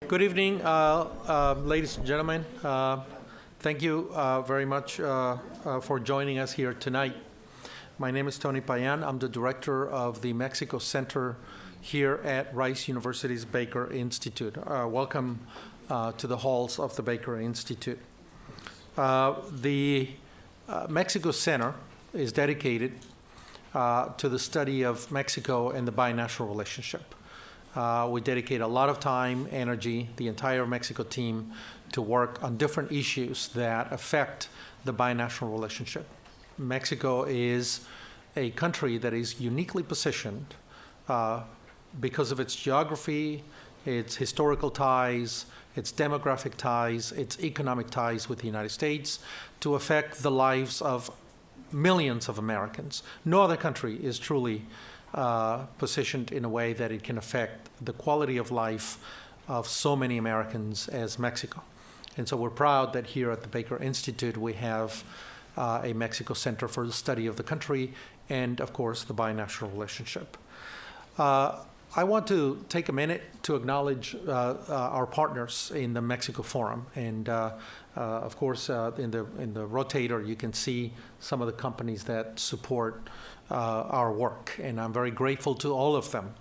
Good evening, ladies and gentlemen. Thank you very much for joining us here tonight. My name is Tony Payan. I'm the director of the Mexico Center here at Rice University's Baker Institute. Welcome to the halls of the Baker Institute. The Mexico Center is dedicated to the study of Mexico and the binational relationship. We dedicate a lot of time, energy, the entire Mexico team, to work on different issues that affect the binational relationship. Mexico is a country that is uniquely positioned because of its geography, its historical ties, its demographic ties, its economic ties with the United States, to affect the lives of millions of Americans. No other country is truly positioned in a way that it can affect the quality of life of so many Americans as Mexico. And so we're proud that here at the Baker Institute we have a Mexico Center for the study of the country and, of course, the binational relationship. I want to take a minute to acknowledge our partners in the Mexico Forum. And of course, in the rotator, you can see some of the companies that support our work. And I'm very grateful to all of them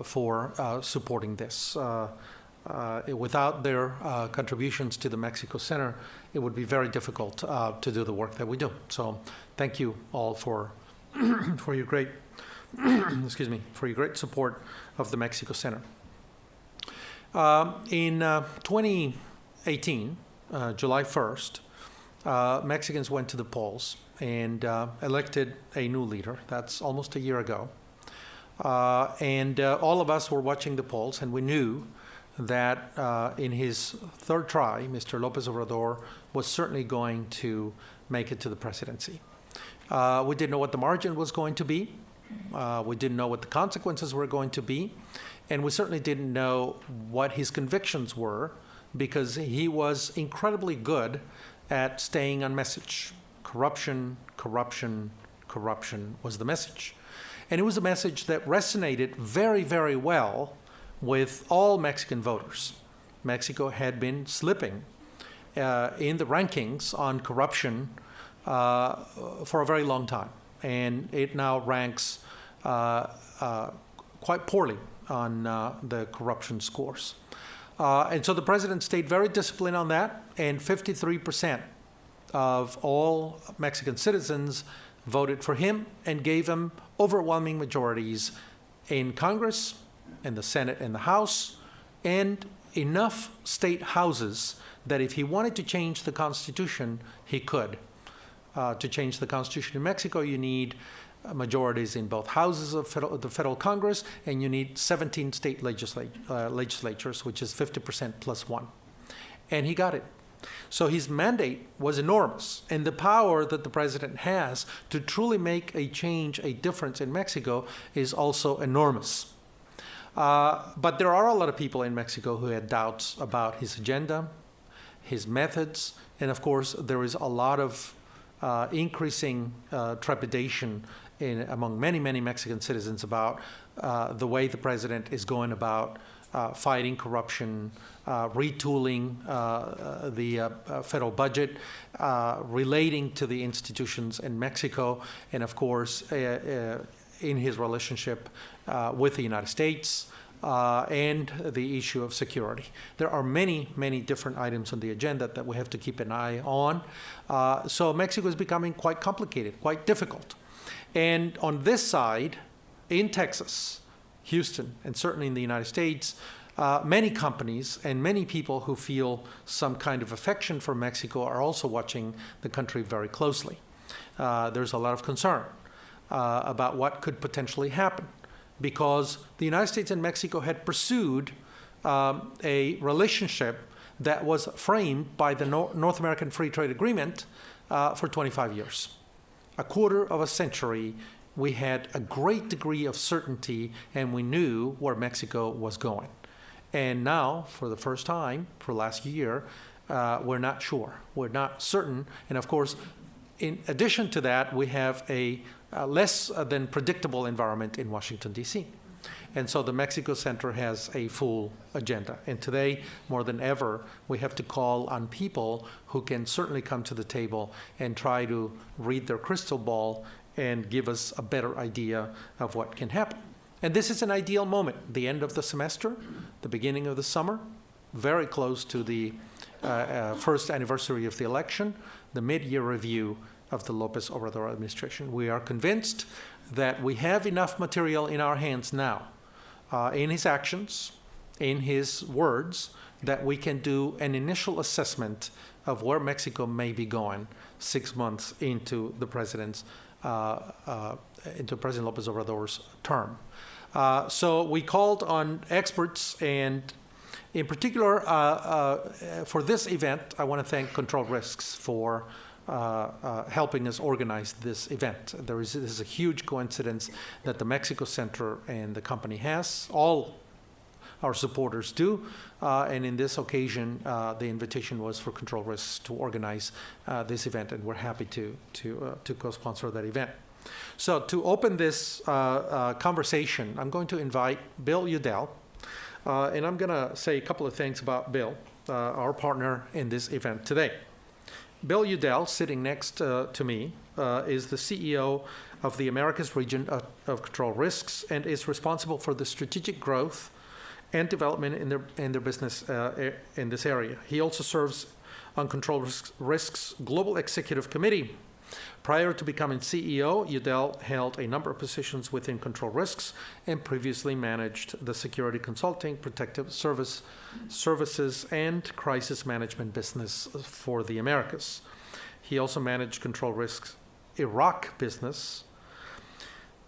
for supporting this. Without their contributions to the Mexico Center, it would be very difficult to do the work that we do. So thank you all for your great for your great support of the Mexico Center. In 2018, July 1st, Mexicans went to the polls and elected a new leader. That's almost a year ago. And all of us were watching the polls, and we knew that in his third try, Mr. López Obrador was certainly going to make it to the presidency. We didn't know what the margin was going to be. We didn't know what the consequences were going to be, and we certainly didn't know what his convictions were, because he was incredibly good at staying on message. Corruption, corruption, corruption was the message. And it was a message that resonated very, very well with all Mexican voters. Mexico had been slipping in the rankings on corruption for a very long time. And it now ranks quite poorly on the corruption scores. And so the president stayed very disciplined on that, and 53% of all Mexican citizens voted for him and gave him overwhelming majorities in Congress, in the Senate and the House, and enough state houses that if he wanted to change the Constitution, he could. To change the Constitution in Mexico, you need majorities in both houses of the federal Congress, and you need 17 state legislatures, which is 50% plus one. And he got it. So his mandate was enormous, and the power that the president has to truly make a change, a difference in Mexico is also enormous. But there are a lot of people in Mexico who had doubts about his agenda, his methods, and of course there is a lot of increasing trepidation among many, many Mexican citizens about the way the president is going about fighting corruption, retooling the federal budget, relating to the institutions in Mexico, and of course in his relationship with the United States, and the issue of security. There are many, many different items on the agenda that we have to keep an eye on. So Mexico is becoming quite complicated, quite difficult. And on this side, in Texas, Houston, and certainly in the United States, many companies and many people who feel some kind of affection for Mexico are also watching the country very closely. There's a lot of concern about what could potentially happen, because the United States and Mexico had pursued a relationship that was framed by the North American Free Trade Agreement for 25 years. A quarter of a century, we had a great degree of certainty, and we knew where Mexico was going. And now, for the first time, for last year, we're not sure. We're not certain. And of course, in addition to that, we have a less than predictable environment in Washington, D.C. And so the Mexico Center has a full agenda. And today, more than ever, we have to call on people who can certainly come to the table and try to read their crystal ball and give us a better idea of what can happen. And this is an ideal moment, the end of the semester, the beginning of the summer, very close to the first anniversary of the election, the mid-year review of the López Obrador administration. We are convinced that we have enough material in our hands now, in his actions, in his words, that we can do an initial assessment of where Mexico may be going 6 months into the President López Obrador's term. So we called on experts, and in particular, for this event, I want to thank Control Risks for helping us organize this event. This is a huge coincidence that the Mexico Center and the company has. All our supporters do, and in this occasion, the invitation was for Control Risks to organize this event, and we're happy to co-sponsor that event. So to open this conversation, I'm going to invite Bill Udell, and I'm going to say a couple of things about Bill, our partner in this event today. Bill Udell, sitting next to me, is the CEO of the Americas region of Control Risks and is responsible for the strategic growth and development in their business in this area. He also serves on Control Risks Global Executive Committee. Prior to becoming CEO, Udell held a number of positions within Control Risks and previously managed the security consulting, protective services, and crisis management business for the Americas. He also managed Control Risks Iraq business,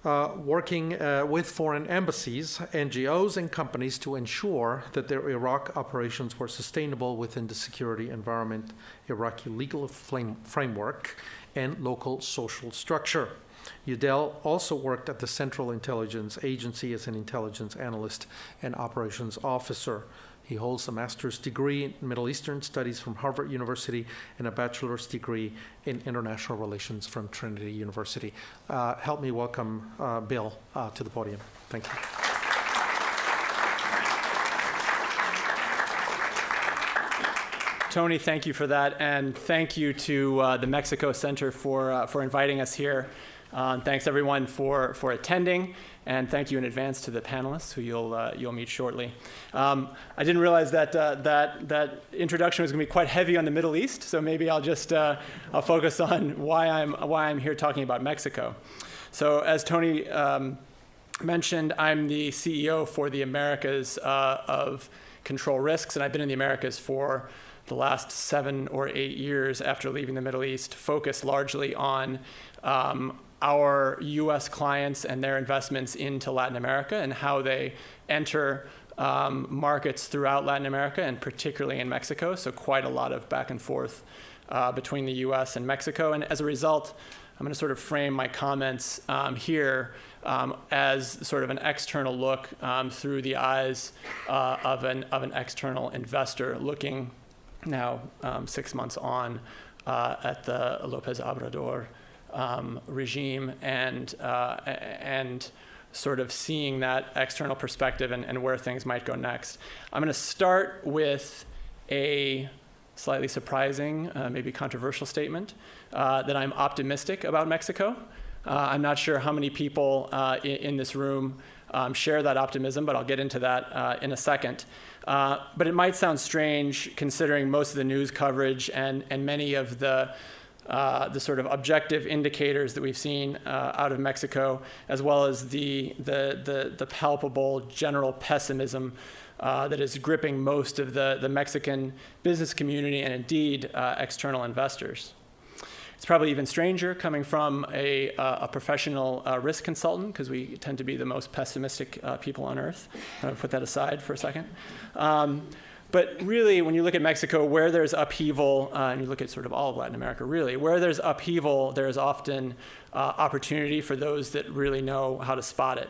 working with foreign embassies, NGOs, and companies to ensure that their Iraq operations were sustainable within the security environment, Iraqi legal framework, and local social structure. Udell also worked at the Central Intelligence Agency as an intelligence analyst and operations officer. He holds a master's degree in Middle Eastern Studies from Harvard University and a bachelor's degree in international relations from Trinity University. Help me welcome Bill to the podium. Thank you. Tony, thank you for that, and thank you to the Mexico Center for inviting us here. Thanks everyone for attending, and thank you in advance to the panelists who you'll meet shortly. I didn't realize that introduction was going to be quite heavy on the Middle East, so maybe I'll focus on why I'm here talking about Mexico. So as Tony mentioned, I'm the CEO for the Americas of Control Risks, and I've been in the Americas for the last 7 or 8 years after leaving the Middle East, focused largely on our U.S. clients and their investments into Latin America and how they enter markets throughout Latin America, and particularly in Mexico. So quite a lot of back and forth between the U.S. and Mexico. And as a result, I'm going to sort of frame my comments here as sort of an external look through the eyes of an external investor looking now 6 months on at the López Obrador regime and sort of seeing that external perspective and where things might go next. I'm going to start with a slightly surprising, maybe controversial statement that I'm optimistic about Mexico. I'm not sure how many people in this room share that optimism, but I'll get into that in a second. But it might sound strange considering most of the news coverage and many of the sort of objective indicators that we've seen out of Mexico, as well as the palpable general pessimism that is gripping most of the Mexican business community and indeed external investors. It's probably even stranger coming from a professional risk consultant, because we tend to be the most pessimistic people on earth. I'll put that aside for a second. But really, when you look at Mexico, where there's upheaval, and you look at sort of all of Latin America, really, where there's upheaval, there's often opportunity for those that really know how to spot it.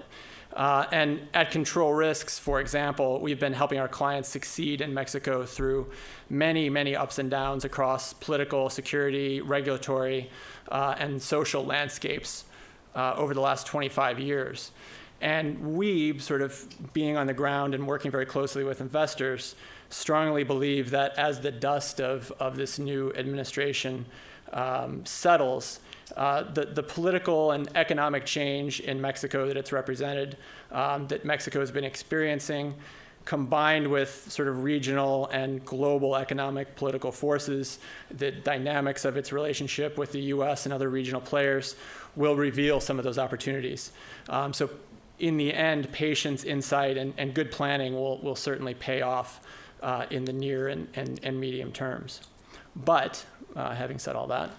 And at Control Risks, for example, we've been helping our clients succeed in Mexico through many, many ups and downs across political, security, regulatory, and social landscapes over the last 25 years. And we, sort of being on the ground and working very closely with investors, strongly believe that as the dust of this new administration settles, the political and economic change in Mexico that it's represented, that Mexico has been experiencing, combined with sort of regional and global economic political forces, the dynamics of its relationship with the US and other regional players, will reveal some of those opportunities. So in the end, patience, insight, and good planning will certainly pay off in the near and medium terms. But having said all that,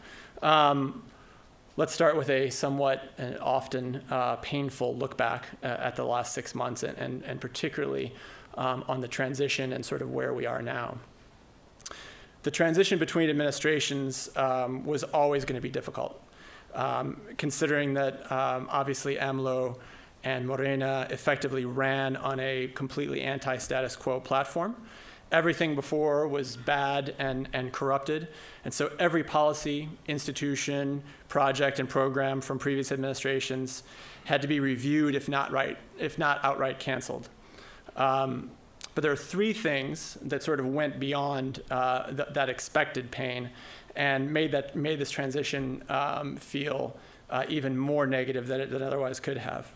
let's start with a somewhat and often painful look back at the last 6 months, and particularly on the transition and sort of where we are now. The transition between administrations was always going to be difficult, considering that obviously AMLO and Morena effectively ran on a completely anti-status quo platform. Everything before was bad and corrupted. And so every policy, institution, project, and program from previous administrations had to be reviewed, if not outright canceled. But there are three things that sort of went beyond that expected pain and made this transition feel even more negative than it otherwise could have.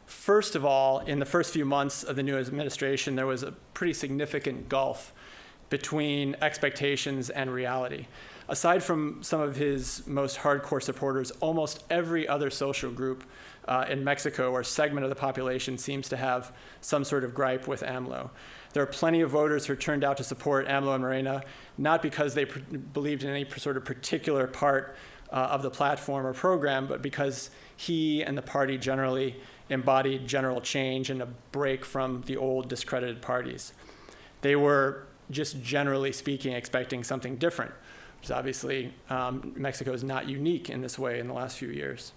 First of all, in the first few months of the new administration, there was a pretty significant gulf between expectations and reality. Aside from some of his most hardcore supporters, almost every other social group in Mexico or segment of the population seems to have some sort of gripe with AMLO. There are plenty of voters who turned out to support AMLO and Morena, not because they believed in any sort of particular part of the platform or program, but because he and the party generally embodied general change and a break from the old discredited parties. They were, just generally speaking, expecting something different, which obviously Mexico is not unique in this way in the last few years.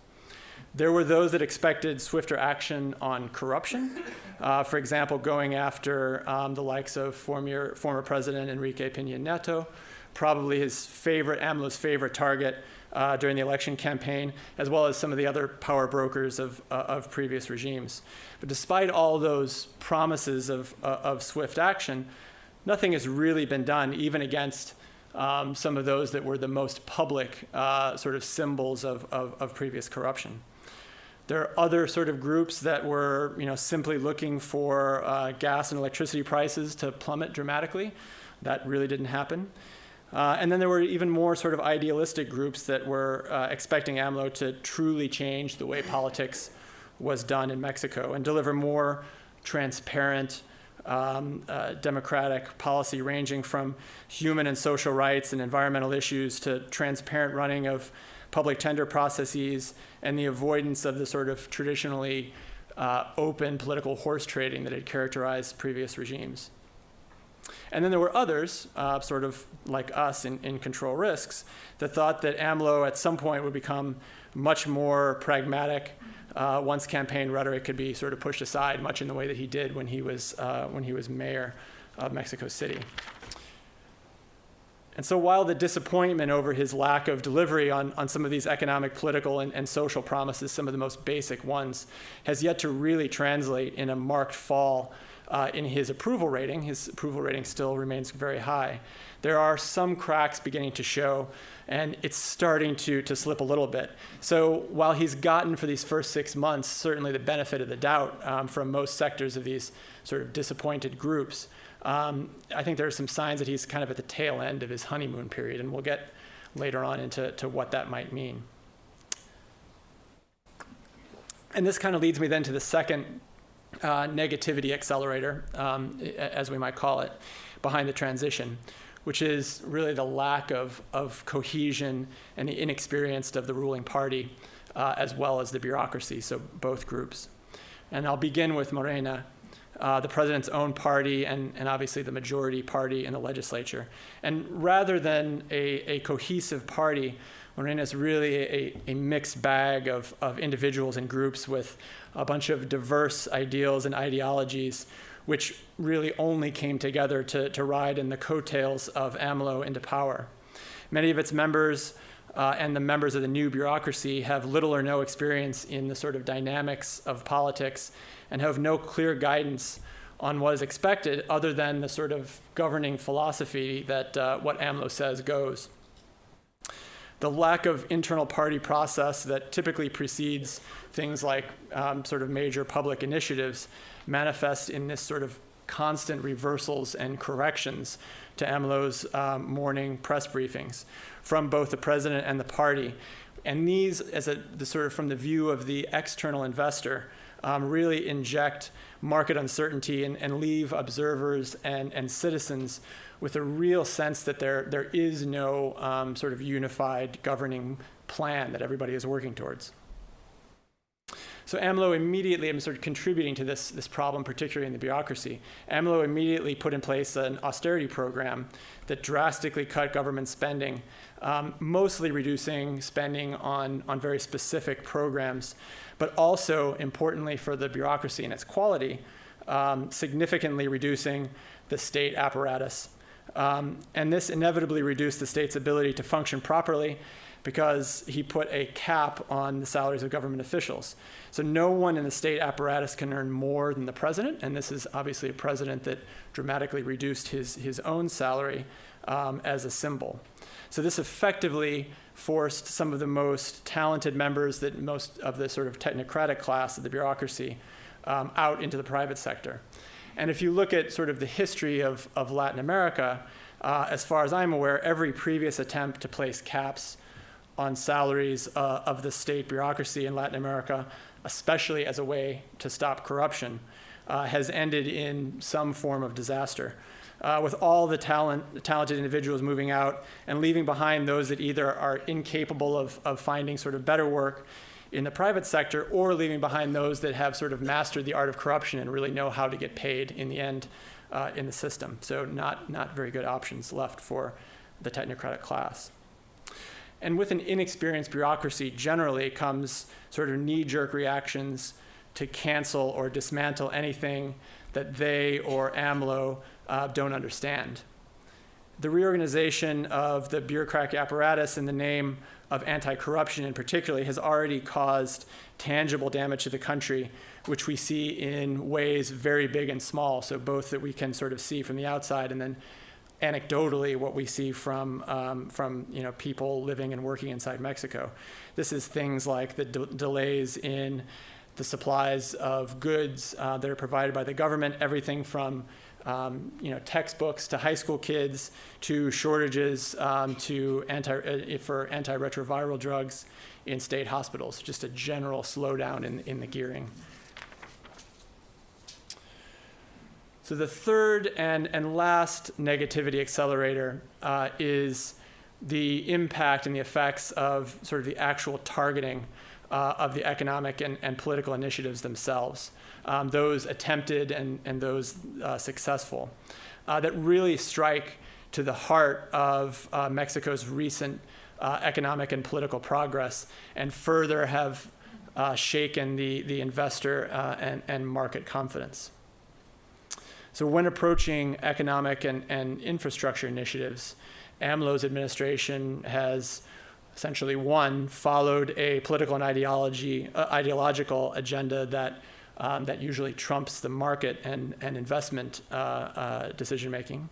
There were those that expected swifter action on corruption, for example, going after the likes of former President Enrique Peña Nieto, probably AMLO's favorite target during the election campaign, as well as some of the other power brokers of previous regimes. But despite all those promises of swift action, nothing has really been done, even against some of those that were the most public sort of symbols of previous corruption. There are other sort of groups that were, simply looking for gas and electricity prices to plummet dramatically. That really didn't happen. And then there were even more sort of idealistic groups that were expecting AMLO to truly change the way politics was done in Mexico and deliver more transparent, democratic policy ranging from human and social rights and environmental issues to transparent running of public tender processes and the avoidance of the sort of traditionally open political horse trading that had characterized previous regimes. And then there were others, sort of like us in Control Risks, that thought that AMLO at some point would become much more pragmatic once campaign rhetoric could be sort of pushed aside, much in the way that he did when he was mayor of Mexico City. And so while the disappointment over his lack of delivery on some of these economic, political, and social promises, some of the most basic ones, has yet to really translate in a marked fall in his approval rating still remains very high. There are some cracks beginning to show, and it's starting to slip a little bit. So while he's gotten for these first 6 months, certainly the benefit of the doubt from most sectors of these sort of disappointed groups, I think there are some signs that he's kind of at the tail end of his honeymoon period, and we'll get later on into what that might mean. And this kind of leads me then to the second negativity accelerator, as we might call it, behind the transition, which is really the lack of cohesion and the inexperience of the ruling party, as well as the bureaucracy, so both groups. And I'll begin with Morena, the president's own party and obviously the majority party in the legislature. And rather than a cohesive party, Morena is really a mixed bag of individuals and groups with a bunch of diverse ideals and ideologies, which really only came together to ride in the coattails of AMLO into power. Many of its members and the members of the new bureaucracy have little or no experience in the sort of dynamics of politics and have no clear guidance on what is expected other than the sort of governing philosophy that what AMLO says goes. The lack of internal party process that typically precedes things like sort of major public initiatives manifests in this sort of constant reversals and corrections to AMLO's morning press briefings from both the president and the party. And these, as the sort of from the view of the external investor, really inject market uncertainty and leave observers and citizens with a real sense that there is no sort of unified governing plan that everybody is working towards. So AMLO immediately, I'm sort of contributing to this problem, particularly in the bureaucracy. AMLO immediately put in place an austerity program that drastically cut government spending, mostly reducing spending on very specific programs, but also, importantly for the bureaucracy and its quality, significantly reducing the state apparatus. And this inevitably reduced the state's ability to function properly because he put a cap on the salaries of government officials. So no one in the state apparatus can earn more than the president, and this is obviously a president that dramatically reduced his own salary as a symbol. So this effectively forced some of the most talented members, that most of the sort of technocratic class of the bureaucracy out into the private sector. And if you look at sort of the history of Latin America, as far as I'm aware, every previous attempt to place caps on salaries of the state bureaucracy in Latin America, especially as a way to stop corruption, has ended in some form of disaster, with all the talented individuals moving out and leaving behind those that either are incapable of finding sort of better work in the private sector, or leaving behind those that have sort of mastered the art of corruption and really know how to get paid in the end in the system. So not very good options left for the technocratic class. And with an inexperienced bureaucracy, generally comes sort of knee-jerk reactions to cancel or dismantle anything that they or AMLO don't understand. The reorganization of the bureaucratic apparatus in the name of anti-corruption in particular has already caused tangible damage to the country, which we see in ways very big and small. So both that we can sort of see from the outside, and then anecdotally what we see from people living and working inside Mexico. This is things like the delays in the supplies of goods that are provided by the government, everything from textbooks to high school kids, to shortages for antiretroviral drugs in state hospitals. Just a general slowdown in the gearing. So the third and last negativity accelerator is the impact and the effects of sort of the actual targeting of the economic and political initiatives themselves, those attempted and those successful, that really strike to the heart of Mexico's recent economic and political progress, and further have shaken the investor and market confidence. So when approaching economic and infrastructure initiatives, AMLO's administration has essentially, one, followed a political and ideological agenda that usually trumps the market and investment decision-making.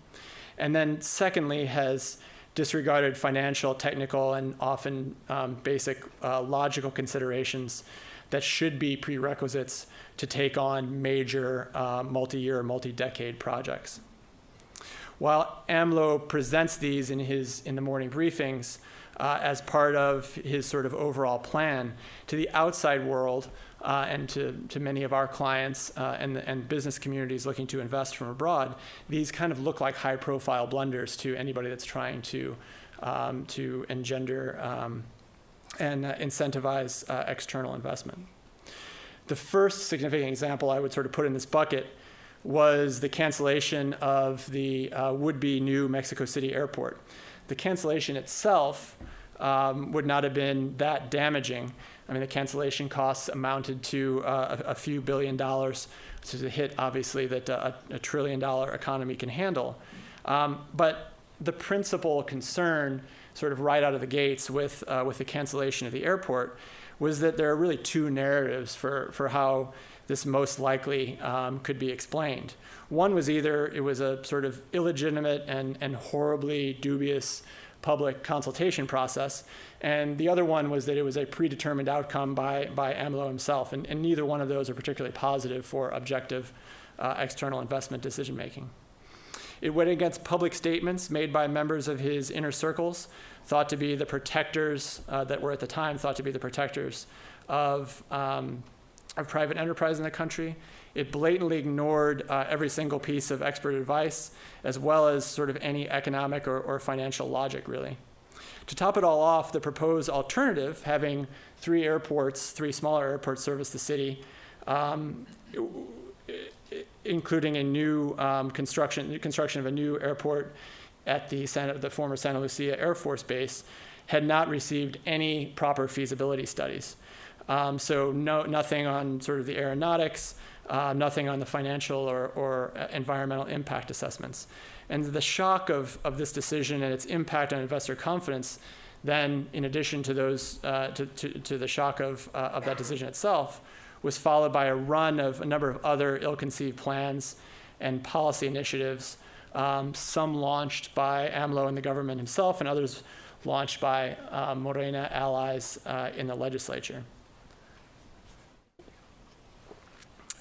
And then secondly, has disregarded financial, technical, and often basic logical considerations that should be prerequisites to take on major multi-year or multi-decade projects. While AMLO presents these in the morning briefings as part of his sort of overall plan, to the outside world and to many of our clients and business communities looking to invest from abroad, these kind of look like high-profile blunders to anybody that's trying to engender and incentivize external investment. The first significant example I would sort of put in this bucket was the cancellation of the would-be new Mexico City airport. The cancellation itself would not have been that damaging. I mean, the cancellation costs amounted to a few $1 billion, which is a hit, obviously, that a $1 trillion economy can handle. But the principal concern sort of right out of the gates with the cancellation of the airport was that there are really two narratives for how this most likely could be explained. One was either it was a sort of illegitimate and horribly dubious public consultation process, and the other one was that it was a predetermined outcome by AMLO himself, and neither one of those are particularly positive for objective external investment decision making. It went against public statements made by members of his inner circles, thought to be the protectors, that were at the time thought to be the protectors of private enterprise in the country. It blatantly ignored every single piece of expert advice, as well as sort of any economic or financial logic, really. To top it all off, the proposed alternative, having three smaller airports service the city, including a new construction of a new airport at the former Santa Lucia Air Force Base, had not received any proper feasibility studies. So nothing on sort of the aeronautics, nothing on the financial or environmental impact assessments. And the shock of this decision and its impact on investor confidence, then in addition to those to the shock of that decision itself, was followed by a run of a number of other ill-conceived plans and policy initiatives, some launched by AMLO and the government himself, and others launched by Morena allies in the legislature.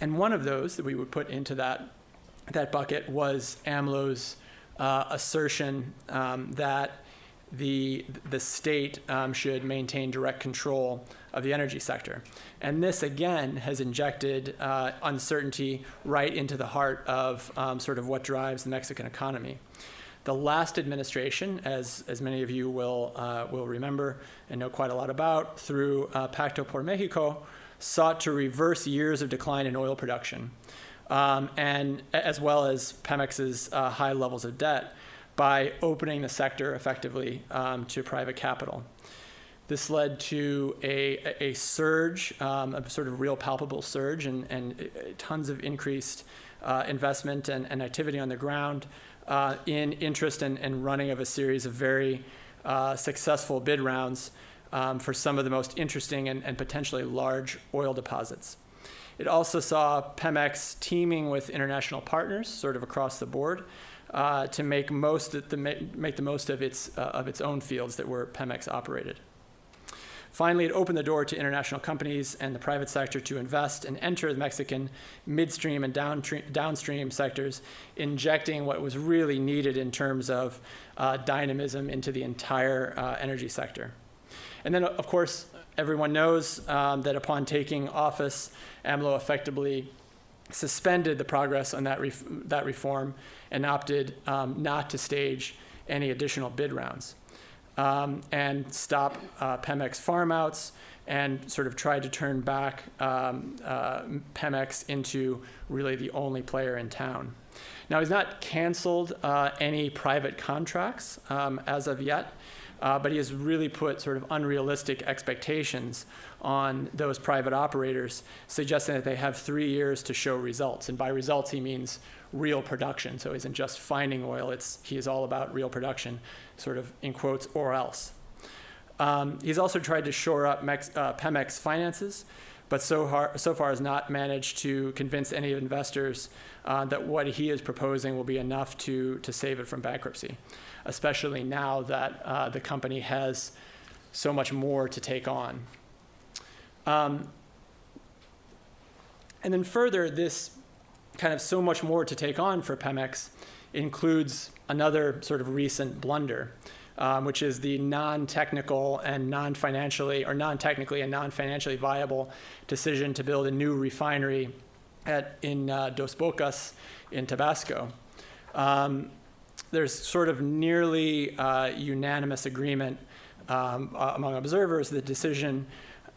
And one of those that we would put into that bucket was AMLO's assertion that the state should maintain direct control of the energy sector. And this, again, has injected uncertainty right into the heart of sort of what drives the Mexican economy. The last administration, as many of you will remember and know quite a lot about, through Pacto por Mexico, sought to reverse years of decline in oil production, and as well as Pemex's high levels of debt, by opening the sector effectively to private capital. This led to a surge, a sort of real palpable surge, and tons of increased investment and activity on the ground in interest and running of a series of very successful bid rounds for some of the most interesting and potentially large oil deposits. It also saw Pemex teaming with international partners, sort of across the board, to make the most of its own fields that were Pemex operated. Finally, it opened the door to international companies and the private sector to invest and enter the Mexican midstream and downstream sectors, injecting what was really needed in terms of dynamism into the entire energy sector. And then, of course, everyone knows that upon taking office, AMLO effectively suspended the progress on that reform and opted not to stage any additional bid rounds, and stop Pemex farm outs, and sort of tried to turn back Pemex into really the only player in town. Now, he's not canceled any private contracts as of yet, but he has really put sort of unrealistic expectations on those private operators, suggesting that they have 3 years to show results. And by results, he means real production. So he isn't just finding oil, he is all about real production, sort of in quotes, or else. He's also tried to shore up Pemex finances, but so far has not managed to convince any investors that what he is proposing will be enough to save it from bankruptcy, especially now that the company has so much more to take on. And then further, this kind of so much more to take on for Pemex includes another sort of recent blunder, which is the non-technical and non-financially viable decision to build a new refinery in Dos Bocas in Tabasco. There's sort of nearly unanimous agreement among observers. The decision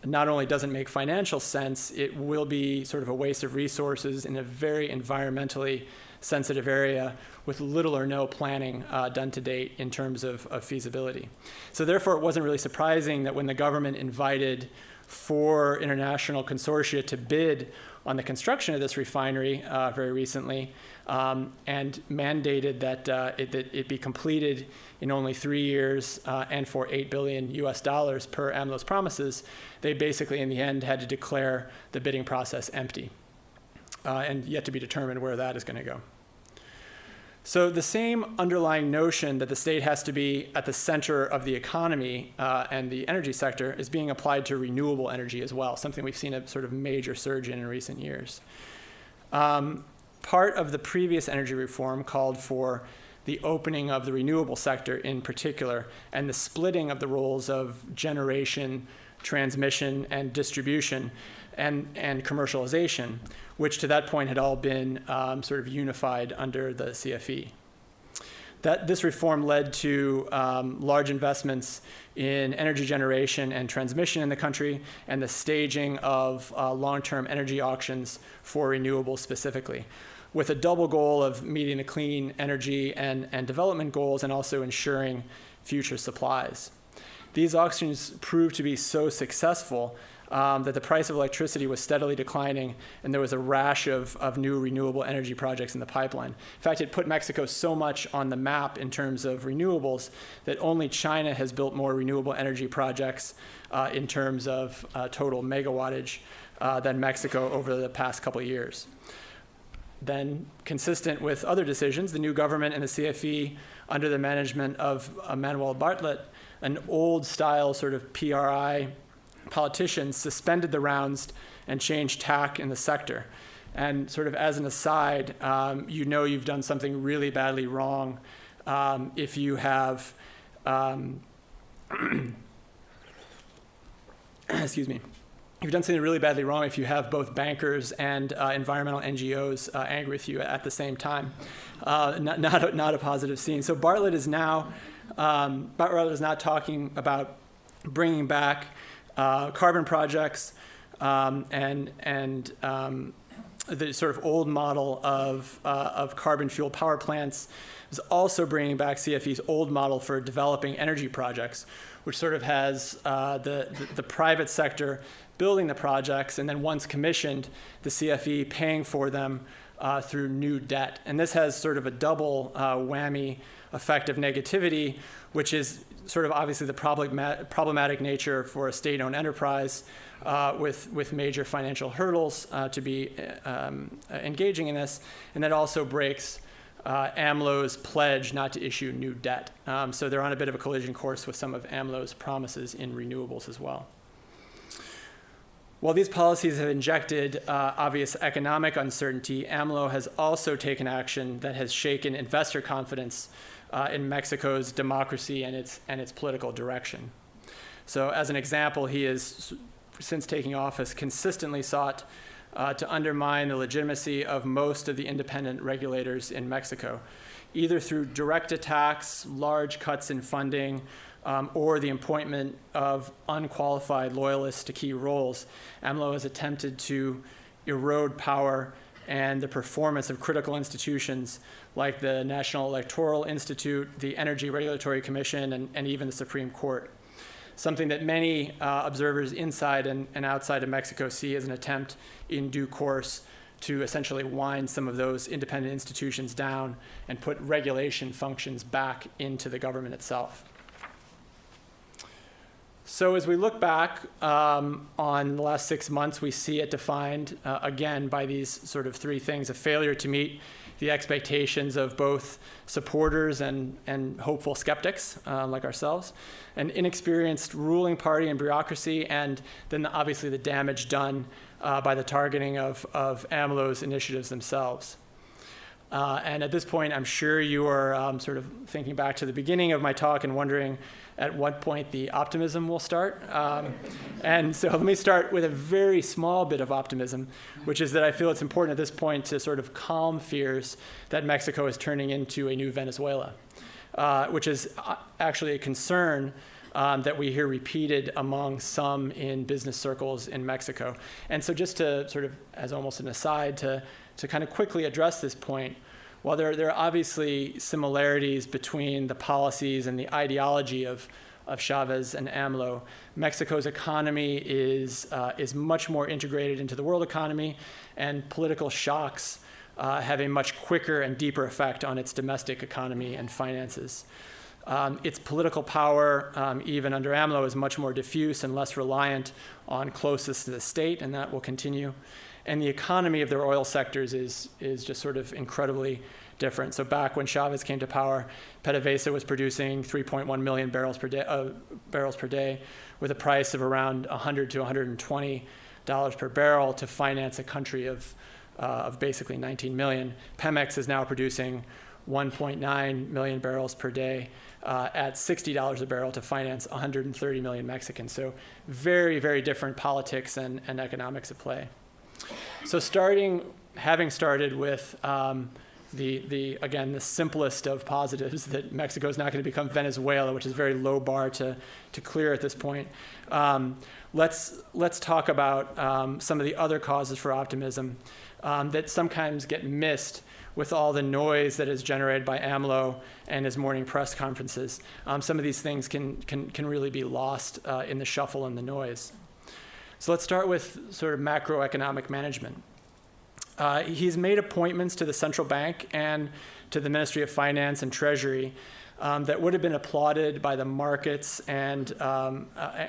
not only doesn't make financial sense, it will be sort of a waste of resources in a very environmentally sensitive area with little or no planning done to date in terms of feasibility. So therefore, it wasn't really surprising that when the government invited 4 international consortia to bid on the construction of this refinery very recently, and mandated that it be completed in only 3 years and for $8 billion per AMLO's promises, they basically in the end had to declare the bidding process empty, and yet to be determined where that is going to go. So the same underlying notion that the state has to be at the center of the economy and the energy sector is being applied to renewable energy as well, something we've seen a sort of major surge in recent years. Part of the previous energy reform called for the opening of the renewable sector in particular, and the splitting of the roles of generation, transmission, and distribution, and commercialization, which to that point had all been sort of unified under the CFE. This reform led to large investments in energy generation and transmission in the country, and the staging of long-term energy auctions for renewables specifically, with a double goal of meeting the clean energy and development goals and also ensuring future supplies. These auctions proved to be so successful that the price of electricity was steadily declining, and there was a rash of new renewable energy projects in the pipeline. In fact, it put Mexico so much on the map in terms of renewables that only China has built more renewable energy projects in terms of total megawattage than Mexico over the past couple of years. Then, consistent with other decisions, the new government and the CFE, under the management of Manuel Bartlett, an old-style sort of PRI politician, suspended the rounds and changed tack in the sector. And sort of as an aside, you know you've done something really badly wrong if you have, excuse me. You've done something really badly wrong if you have both bankers and environmental NGOs angry with you at the same time. Not a positive scene. So Bartlett is now talking about bringing back carbon projects and the sort of old model of carbon fuel power plants. Is also bringing back CFE's old model for developing energy projects, which sort of has the private sector building the projects, and then once commissioned, the CFE paying for them through new debt. And this has sort of a double whammy effect of negativity, which is sort of obviously the problematic nature for a state-owned enterprise with major financial hurdles to be engaging in this, and that also breaks AMLO's pledge not to issue new debt. So they're on a bit of a collision course with some of AMLO's promises in renewables as well. While these policies have injected obvious economic uncertainty, AMLO has also taken action that has shaken investor confidence in Mexico's democracy and its political direction. So as an example, he has, since taking office, consistently sought to undermine the legitimacy of most of the independent regulators in Mexico, either through direct attacks, large cuts in funding, or the appointment of unqualified loyalists to key roles. AMLO has attempted to erode power and the performance of critical institutions like the National Electoral Institute, the Energy Regulatory Commission, and even the Supreme Court. Something that many observers inside and outside of Mexico see as an attempt in due course to essentially wind some of those independent institutions down and put regulation functions back into the government itself. So as we look back on the last 6 months, we see it defined, again, by these sort of three things: a failure to meet the expectations of both supporters and hopeful skeptics like ourselves, an inexperienced ruling party and bureaucracy, and then obviously the damage done by the targeting of AMLO's initiatives themselves. And at this point, I'm sure you are sort of thinking back to the beginning of my talk and wondering at what point the optimism will start. And so let me start with a very small bit of optimism, which is that I feel it's important at this point to sort of calm fears that Mexico is turning into a new Venezuela, which is actually a concern that we hear repeated among some in business circles in Mexico. And so just to sort of, as almost an aside, to kind of quickly address this point, while there are obviously similarities between the policies and the ideology of Chavez and AMLO. Mexico's economy is much more integrated into the world economy, and political shocks have a much quicker and deeper effect on its domestic economy and finances. Its political power, even under AMLO, is much more diffuse and less reliant on closest to the state, and that will continue. And the economy of their oil sectors is just sort of incredibly different. So back when Chavez came to power, PDVSA was producing 3.1 million barrels per day, with a price of around $100 to $120 per barrel to finance a country of basically 19 million. Pemex is now producing 1.9 million barrels per day at $60 a barrel to finance 130 million Mexicans. So very, very different politics and economics at play. So having started with again, the simplest of positives, that Mexico is not going to become Venezuela, which is a very low bar to clear at this point. Let's talk about some of the other causes for optimism that sometimes get missed with all the noise that is generated by AMLO and his morning press conferences. Some of these things can really be lost in the shuffle and the noise. So let's start with sort of macroeconomic management. He's made appointments to the central bank and to the Ministry of Finance and Treasury that would have been applauded by the markets and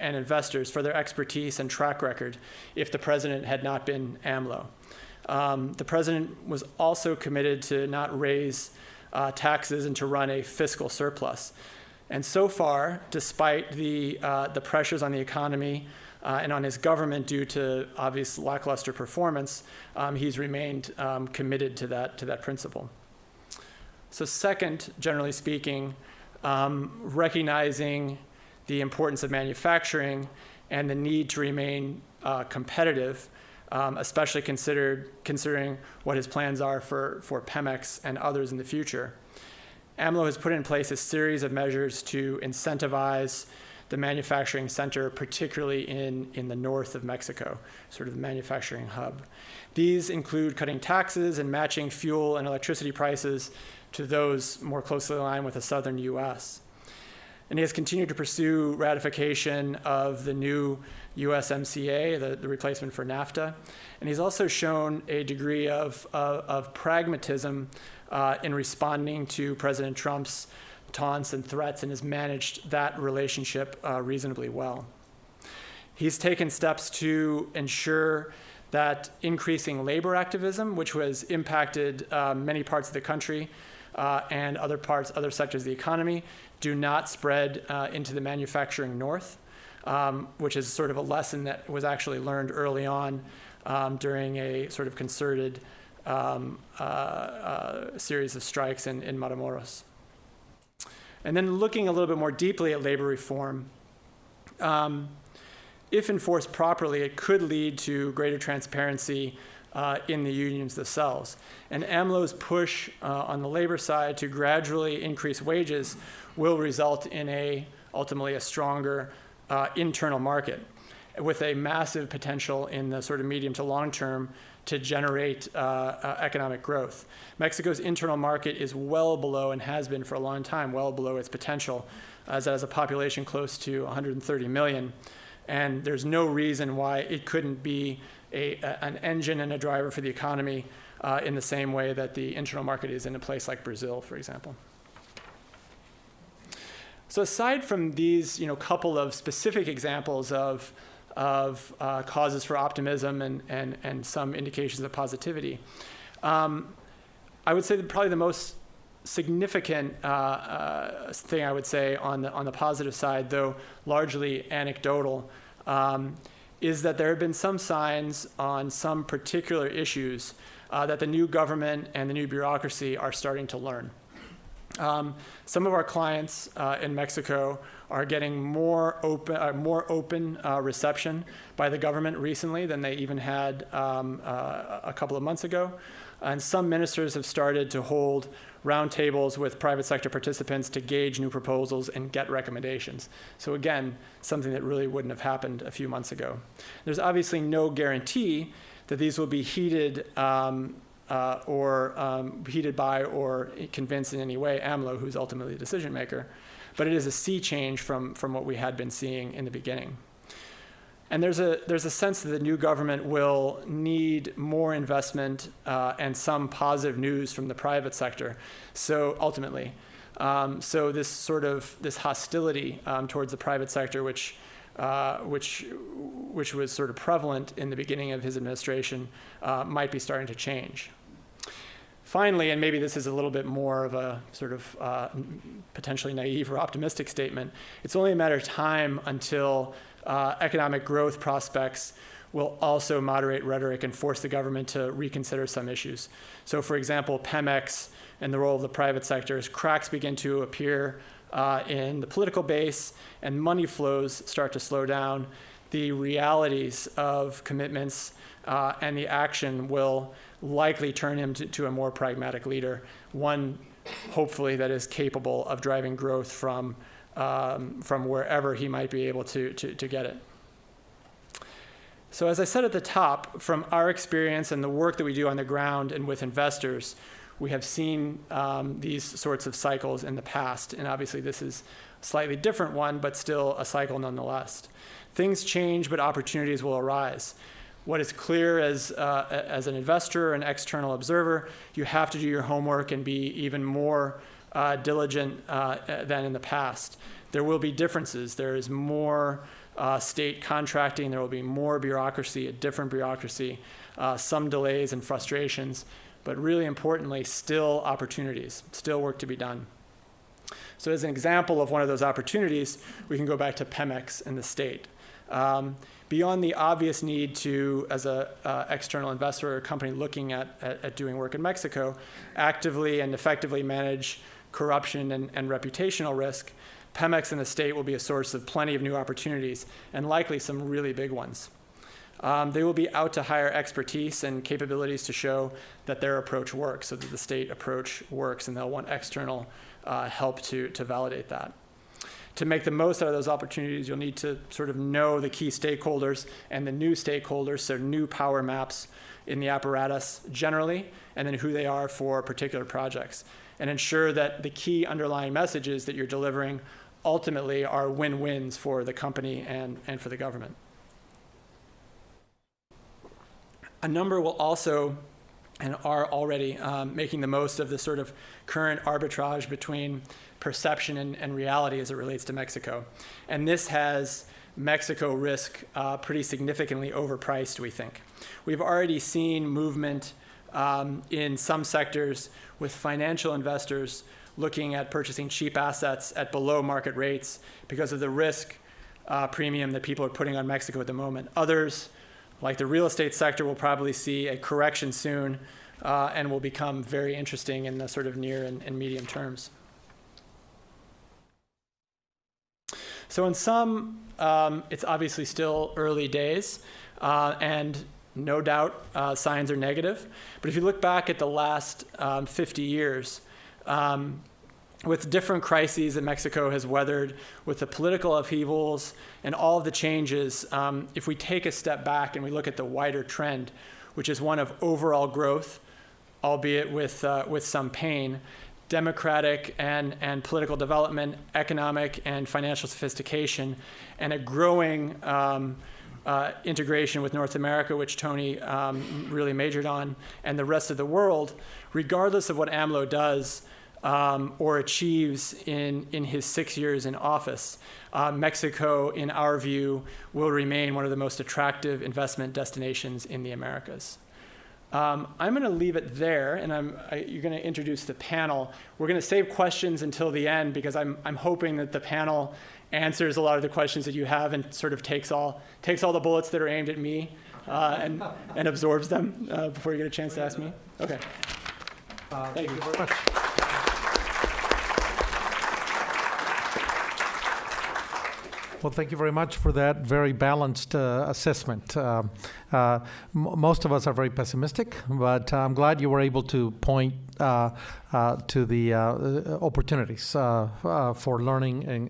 investors for their expertise and track record if the president had not been AMLO. The president was also committed to not raise taxes and to run a fiscal surplus. And so far, despite the pressures on the economy and on his government due to obvious lackluster performance, he's remained committed to that principle. So second, generally speaking, recognizing the importance of manufacturing and the need to remain competitive, especially considering what his plans are for Pemex and others in the future. AMLO has put in place a series of measures to incentivize the manufacturing center, particularly in the north of Mexico, sort of the manufacturing hub. These include cutting taxes and matching fuel and electricity prices to those more closely aligned with the southern US. And he has continued to pursue ratification of the new USMCA, the replacement for NAFTA. And he's also shown a degree of pragmatism in responding to President Trump's taunts and threats, and has managed that relationship reasonably well. He's taken steps to ensure that increasing labor activism, which was impacted many parts of the country and other sectors of the economy, do not spread into the manufacturing north, which is sort of a lesson that was actually learned early on during a sort of concerted series of strikes in Matamoros. And then looking a little bit more deeply at labor reform, if enforced properly, it could lead to greater transparency in the unions themselves. And AMLO's push on the labor side to gradually increase wages will result in ultimately a stronger internal market, with a massive potential in the sort of medium to long term to generate economic growth. Mexico's internal market is well below, and has been for a long time, well below its potential, as it has a population close to 130 million. And there's no reason why it couldn't be an engine and a driver for the economy in the same way that the internal market is in a place like Brazil, for example. So aside from these couple of specific examples of causes for optimism and some indications of positivity, I would say that probably the most significant thing I would say on the positive side, though largely anecdotal, is that there have been some signs on some particular issues that the new government and the new bureaucracy are starting to learn. Some of our clients in Mexico are getting more open reception by the government recently than they even had a couple of months ago. And some ministers have started to hold roundtables with private sector participants to gauge new proposals and get recommendations. So again, something that really wouldn't have happened a few months ago. There's obviously no guarantee that these will be heeded by or convince in any way AMLO, who's ultimately the decision maker. but it is a sea change from what we had been seeing in the beginning. And there's a sense that the new government will need more investment and some positive news from the private sector. So ultimately, so this hostility towards the private sector, which was sort of prevalent in the beginning of his administration, might be starting to change. Finally, and maybe this is a little bit more of a sort of potentially naive or optimistic statement, it's only a matter of time until economic growth prospects will also moderate rhetoric and force the government to reconsider some issues. So for example, Pemex and the role of the private sector, as cracks begin to appear in the political base and money flows start to slow down, the realities of commitments and the action will likely turn him to a more pragmatic leader, one hopefully that is capable of driving growth from wherever he might be able to get it. So as I said at the top, from our experience and the work that we do on the ground and with investors, we have seen these sorts of cycles in the past, and obviously this is a slightly different one, but still a cycle nonetheless. Things change, but opportunities will arise. What is clear as an investor, an external observer, you have to do your homework and be even more diligent than in the past. There will be differences. There is more state contracting. There will be more bureaucracy, a different bureaucracy, some delays and frustrations, but really importantly, still opportunities, still work to be done. So as an example of one of those opportunities, we can go back to Pemex and the state. Beyond the obvious need to, as an external investor or company looking at doing work in Mexico, actively and effectively manage corruption and reputational risk, Pemex and the state will be a source of plenty of new opportunities and likely some really big ones. They will be out to hire expertise and capabilities to show that their approach works, so that the state approach works, and they'll want external help to validate that. To make the most out of those opportunities, you'll need to sort of know the key stakeholders and the new stakeholders, so new power maps in the apparatus generally, and then who they are for particular projects, and ensure that the key underlying messages that you're delivering ultimately are win-wins for the company and for the government. A number will also and are already making the most of the sort of current arbitrage between perception and reality as it relates to Mexico. And this has Mexico risk pretty significantly overpriced, we think. We've already seen movement in some sectors with financial investors looking at purchasing cheap assets at below market rates because of the risk premium that people are putting on Mexico at the moment. Others, like the real estate sector, will probably see a correction soon and will become very interesting in the sort of near and medium terms. So in some, it's obviously still early days, and no doubt signs are negative. But if you look back at the last 50 years, with different crises that Mexico has weathered, with the political upheavals and all of the changes, if we take a step back and we look at the wider trend, which is one of overall growth, albeit with some pain, democratic and political development, economic and financial sophistication, and a growing integration with North America, which Tony really majored on, and the rest of the world, regardless of what AMLO does or achieves in his 6 years in office, Mexico, in our view, will remain one of the most attractive investment destinations in the Americas. I'm going to leave it there, and you're going to introduce the panel. We're going to save questions until the end because I'm hoping that the panel answers a lot of the questions that you have and sort of takes all the bullets that are aimed at me and absorbs them before you get a chance to ask me. Okay. Thank you very much. Well, thank you very much for that very balanced assessment. Most of us are very pessimistic, but I'm glad you were able to point to the opportunities for learning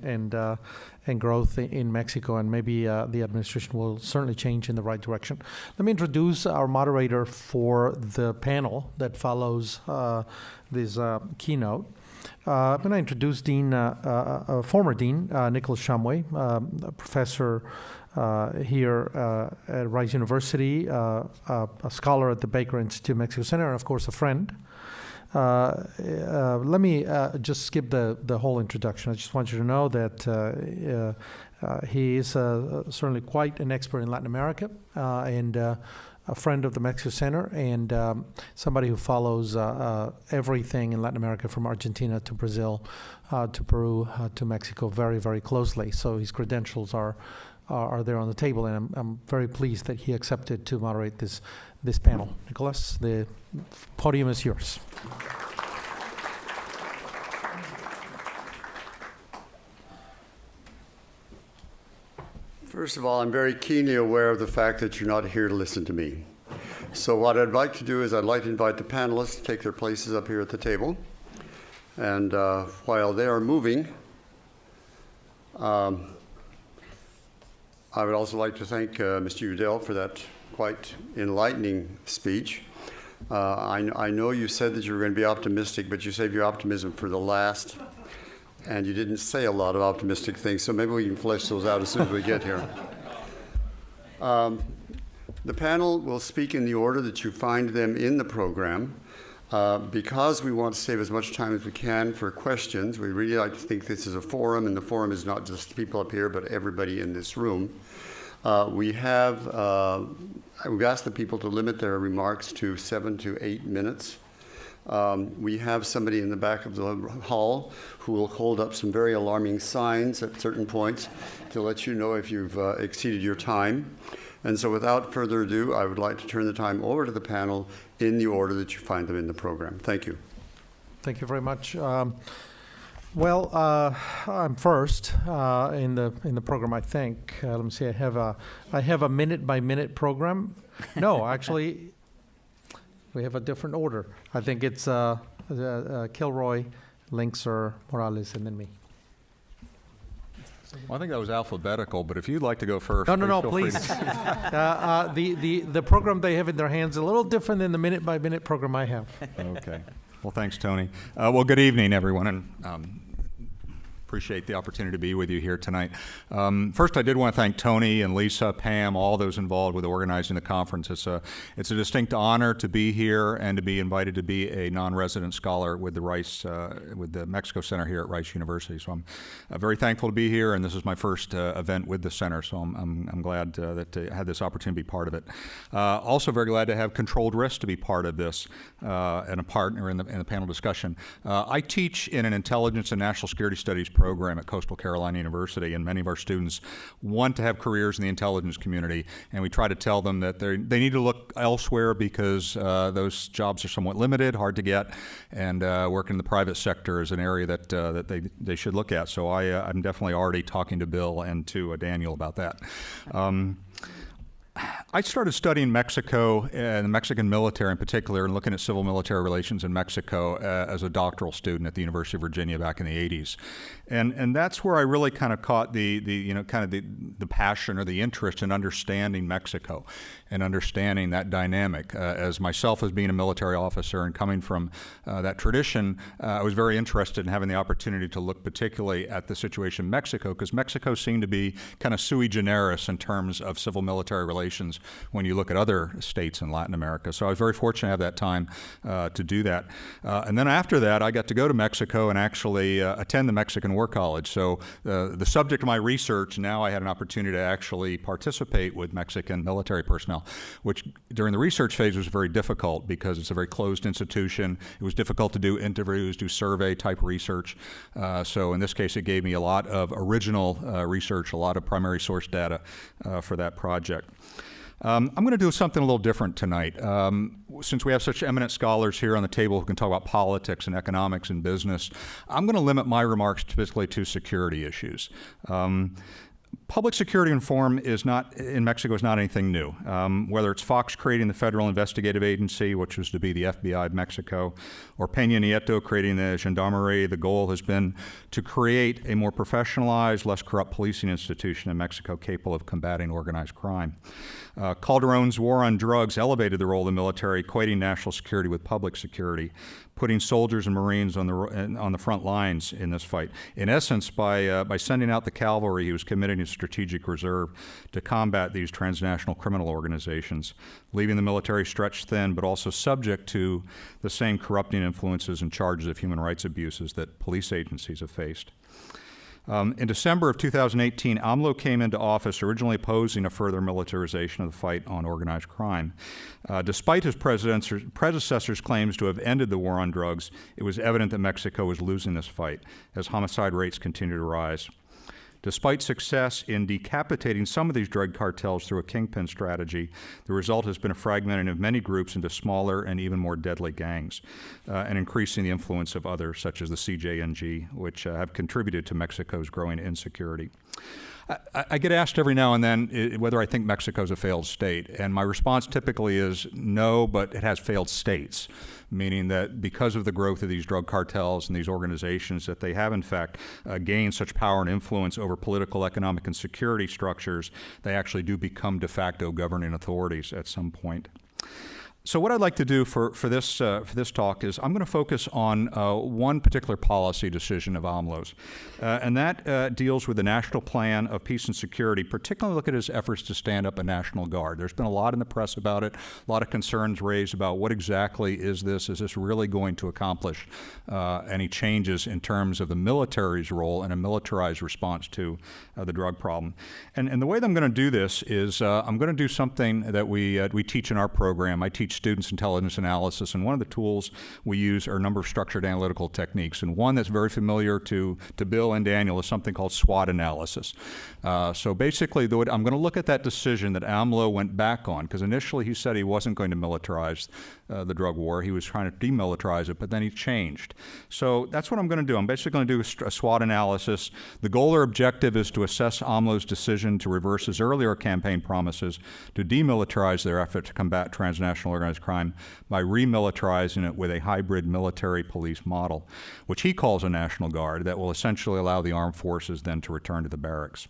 and growth in Mexico, and maybe the administration will certainly change in the right direction. Let me introduce our moderator for the panel that follows this keynote. I'm going to introduce former Dean Nicholas Shumway, a professor here at Rice University, a scholar at the Baker Institute Mexico Center, and of course a friend. Let me just skip the whole introduction. I just want you to know that he is certainly quite an expert in Latin America and a friend of the Mexico Center and somebody who follows everything in Latin America from Argentina to Brazil to Peru to Mexico very, very closely. So his credentials are there on the table, and I'm very pleased that he accepted to moderate this panel. Nicholas, the podium is yours. First of all, I'm very keenly aware of the fact that you're not here to listen to me. So what I'd like to do is I'd like to invite the panelists to take their places up here at the table. And while they are moving, I would also like to thank Mr. Udell for that quite enlightening speech. I know you said that you were going to be optimistic, but you saved your optimism for the last, and you didn't say a lot of optimistic things, so maybe we can flesh those out as soon as we get here. The panel will speak in the order that you find them in the program. Because we want to save as much time as we can for questions, we really like to think this is a forum, and the forum is not just people up here, but everybody in this room. We've asked the people to limit their remarks to 7 to 8 minutes. We have somebody in the back of the hall who will hold up some very alarming signs at certain points to let you know if you've exceeded your time. And so without further ado, I would like to turn the time over to the panel in the order that you find them in the program. Thank you. Thank you very much. I'm first in the program, I think. Let me see. I have a minute-by-minute program. No, actually, we have a different order. I think it's Kilroy, Linkser, Morales, and then me. Well, I think that was alphabetical, but if you'd like to go first, No, feel free please. to- The program they have in their hands is a little different than the minute-by-minute program I have. Okay. Well, thanks, Tony. Well, good evening, everyone, and appreciate the opportunity to be with you here tonight. First, I did want to thank Tony and Lisa, Pam, all those involved with organizing the conference. It's a distinct honor to be here and to be invited to be a non-resident scholar with the Mexico Center here at Rice University. So I'm very thankful to be here, and this is my first event with the center. So I'm glad that I had this opportunity to be part of it. Also, very glad to have Controlled Risk to be part of this and a partner in the panel discussion. I teach in an intelligence and national security studies program at Coastal Carolina University, and many of our students want to have careers in the intelligence community, and we try to tell them that they need to look elsewhere because those jobs are somewhat limited, hard to get, and working in the private sector is an area that they should look at. So I'm definitely already talking to Bill and to Daniel about that. I started studying Mexico and the Mexican military in particular, and looking at civil military relations in Mexico as a doctoral student at the University of Virginia back in the 80s. And that's where I really kind of caught the passion or the interest in understanding Mexico and understanding that dynamic. As myself as being a military officer and coming from that tradition, I was very interested in having the opportunity to look particularly at the situation in Mexico, because Mexico seemed to be kind of sui generis in terms of civil military relations when you look at other states in Latin America. So I was very fortunate to have that time to do that. And then after that, I got to go to Mexico and actually attend the Mexican War College. So the subject of my research, now I had an opportunity to actually participate with Mexican military personnel, which during the research phase was very difficult because it's a very closed institution. It was difficult to do interviews, do survey type research. So in this case, it gave me a lot of original research, a lot of primary source data for that project. I'm going to do something a little different tonight. Since we have such eminent scholars here on the table who can talk about politics and economics and business, I'm going to limit my remarks specifically to security issues. Public security reform in Mexico is not anything new. Whether it's Fox creating the Federal Investigative Agency, which was to be the FBI of Mexico, or Peña Nieto creating the Gendarmerie, the goal has been to create a more professionalized, less corrupt policing institution in Mexico capable of combating organized crime. Calderon's war on drugs elevated the role of the military, equating national security with public security, putting soldiers and Marines on the front lines in this fight. In essence, by sending out the cavalry, he was committing his strategic reserve to combat these transnational criminal organizations, leaving the military stretched thin, but also subject to the same corrupting influences and charges of human rights abuses that police agencies have faced. In December of 2018, AMLO came into office originally opposing a further militarization of the fight on organized crime. Despite his predecessor's claims to have ended the war on drugs, it was evident that Mexico was losing this fight as homicide rates continue to rise. Despite success in decapitating some of these drug cartels through a kingpin strategy, the result has been a fragmenting of many groups into smaller and even more deadly gangs, and increasing the influence of others, such as the CJNG, which have contributed to Mexico's growing insecurity. I get asked every now and then whether I think Mexico's a failed state, and my response typically is no, but it has failed states, meaning that because of the growth of these drug cartels and these organizations, that they have in fact gained such power and influence over political, economic, and security structures, they actually do become de facto governing authorities at some point. So what I'd like to do for this talk is I'm going to focus on one particular policy decision of AMLO's, and that deals with the National Plan of Peace and Security, particularly look at his efforts to stand up a National Guard. There's been a lot in the press about it, a lot of concerns raised about what exactly is this really going to accomplish any changes in terms of the military's role and a militarized response to the drug problem. And the way that I'm going to do this is I'm going to do something that we teach in our program. I teach students intelligence analysis, and one of the tools we use are a number of structured analytical techniques, and one that's very familiar to Bill and Daniel is something called SWOT analysis. So basically, I'm going to look at that decision that AMLO went back on, because initially he said he wasn't going to militarize the drug war. He was trying to demilitarize it, but then he changed. So that's what I'm going to do. I'm basically going to do a SWOT analysis. The goal or objective is to assess AMLO's decision to reverse his earlier campaign promises to demilitarize their effort to combat transnational organized crime by remilitarizing it with a hybrid military-police model, which he calls a National Guard, that will essentially allow the armed forces then to return to the barracks.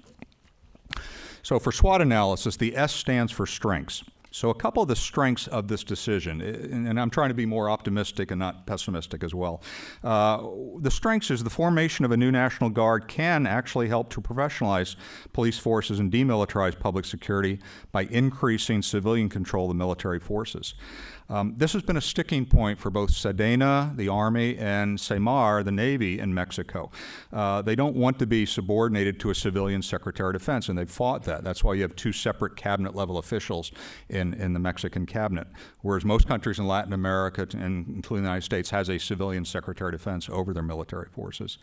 So for SWOT analysis, the S stands for strengths. So a couple of the strengths of this decision, and I'm trying to be more optimistic and not pessimistic as well. The strengths is the formation of a new National Guard can actually help to professionalize police forces and demilitarize public security by increasing civilian control of the military forces. This has been a sticking point for both SEDENA, the Army, and SEMAR, the Navy, in Mexico. They don't want to be subordinated to a civilian Secretary of Defense, and they've fought that. That's why you have two separate cabinet-level officials in the Mexican cabinet, whereas most countries in Latin America, and including the United States, has a civilian Secretary of Defense over their military forces.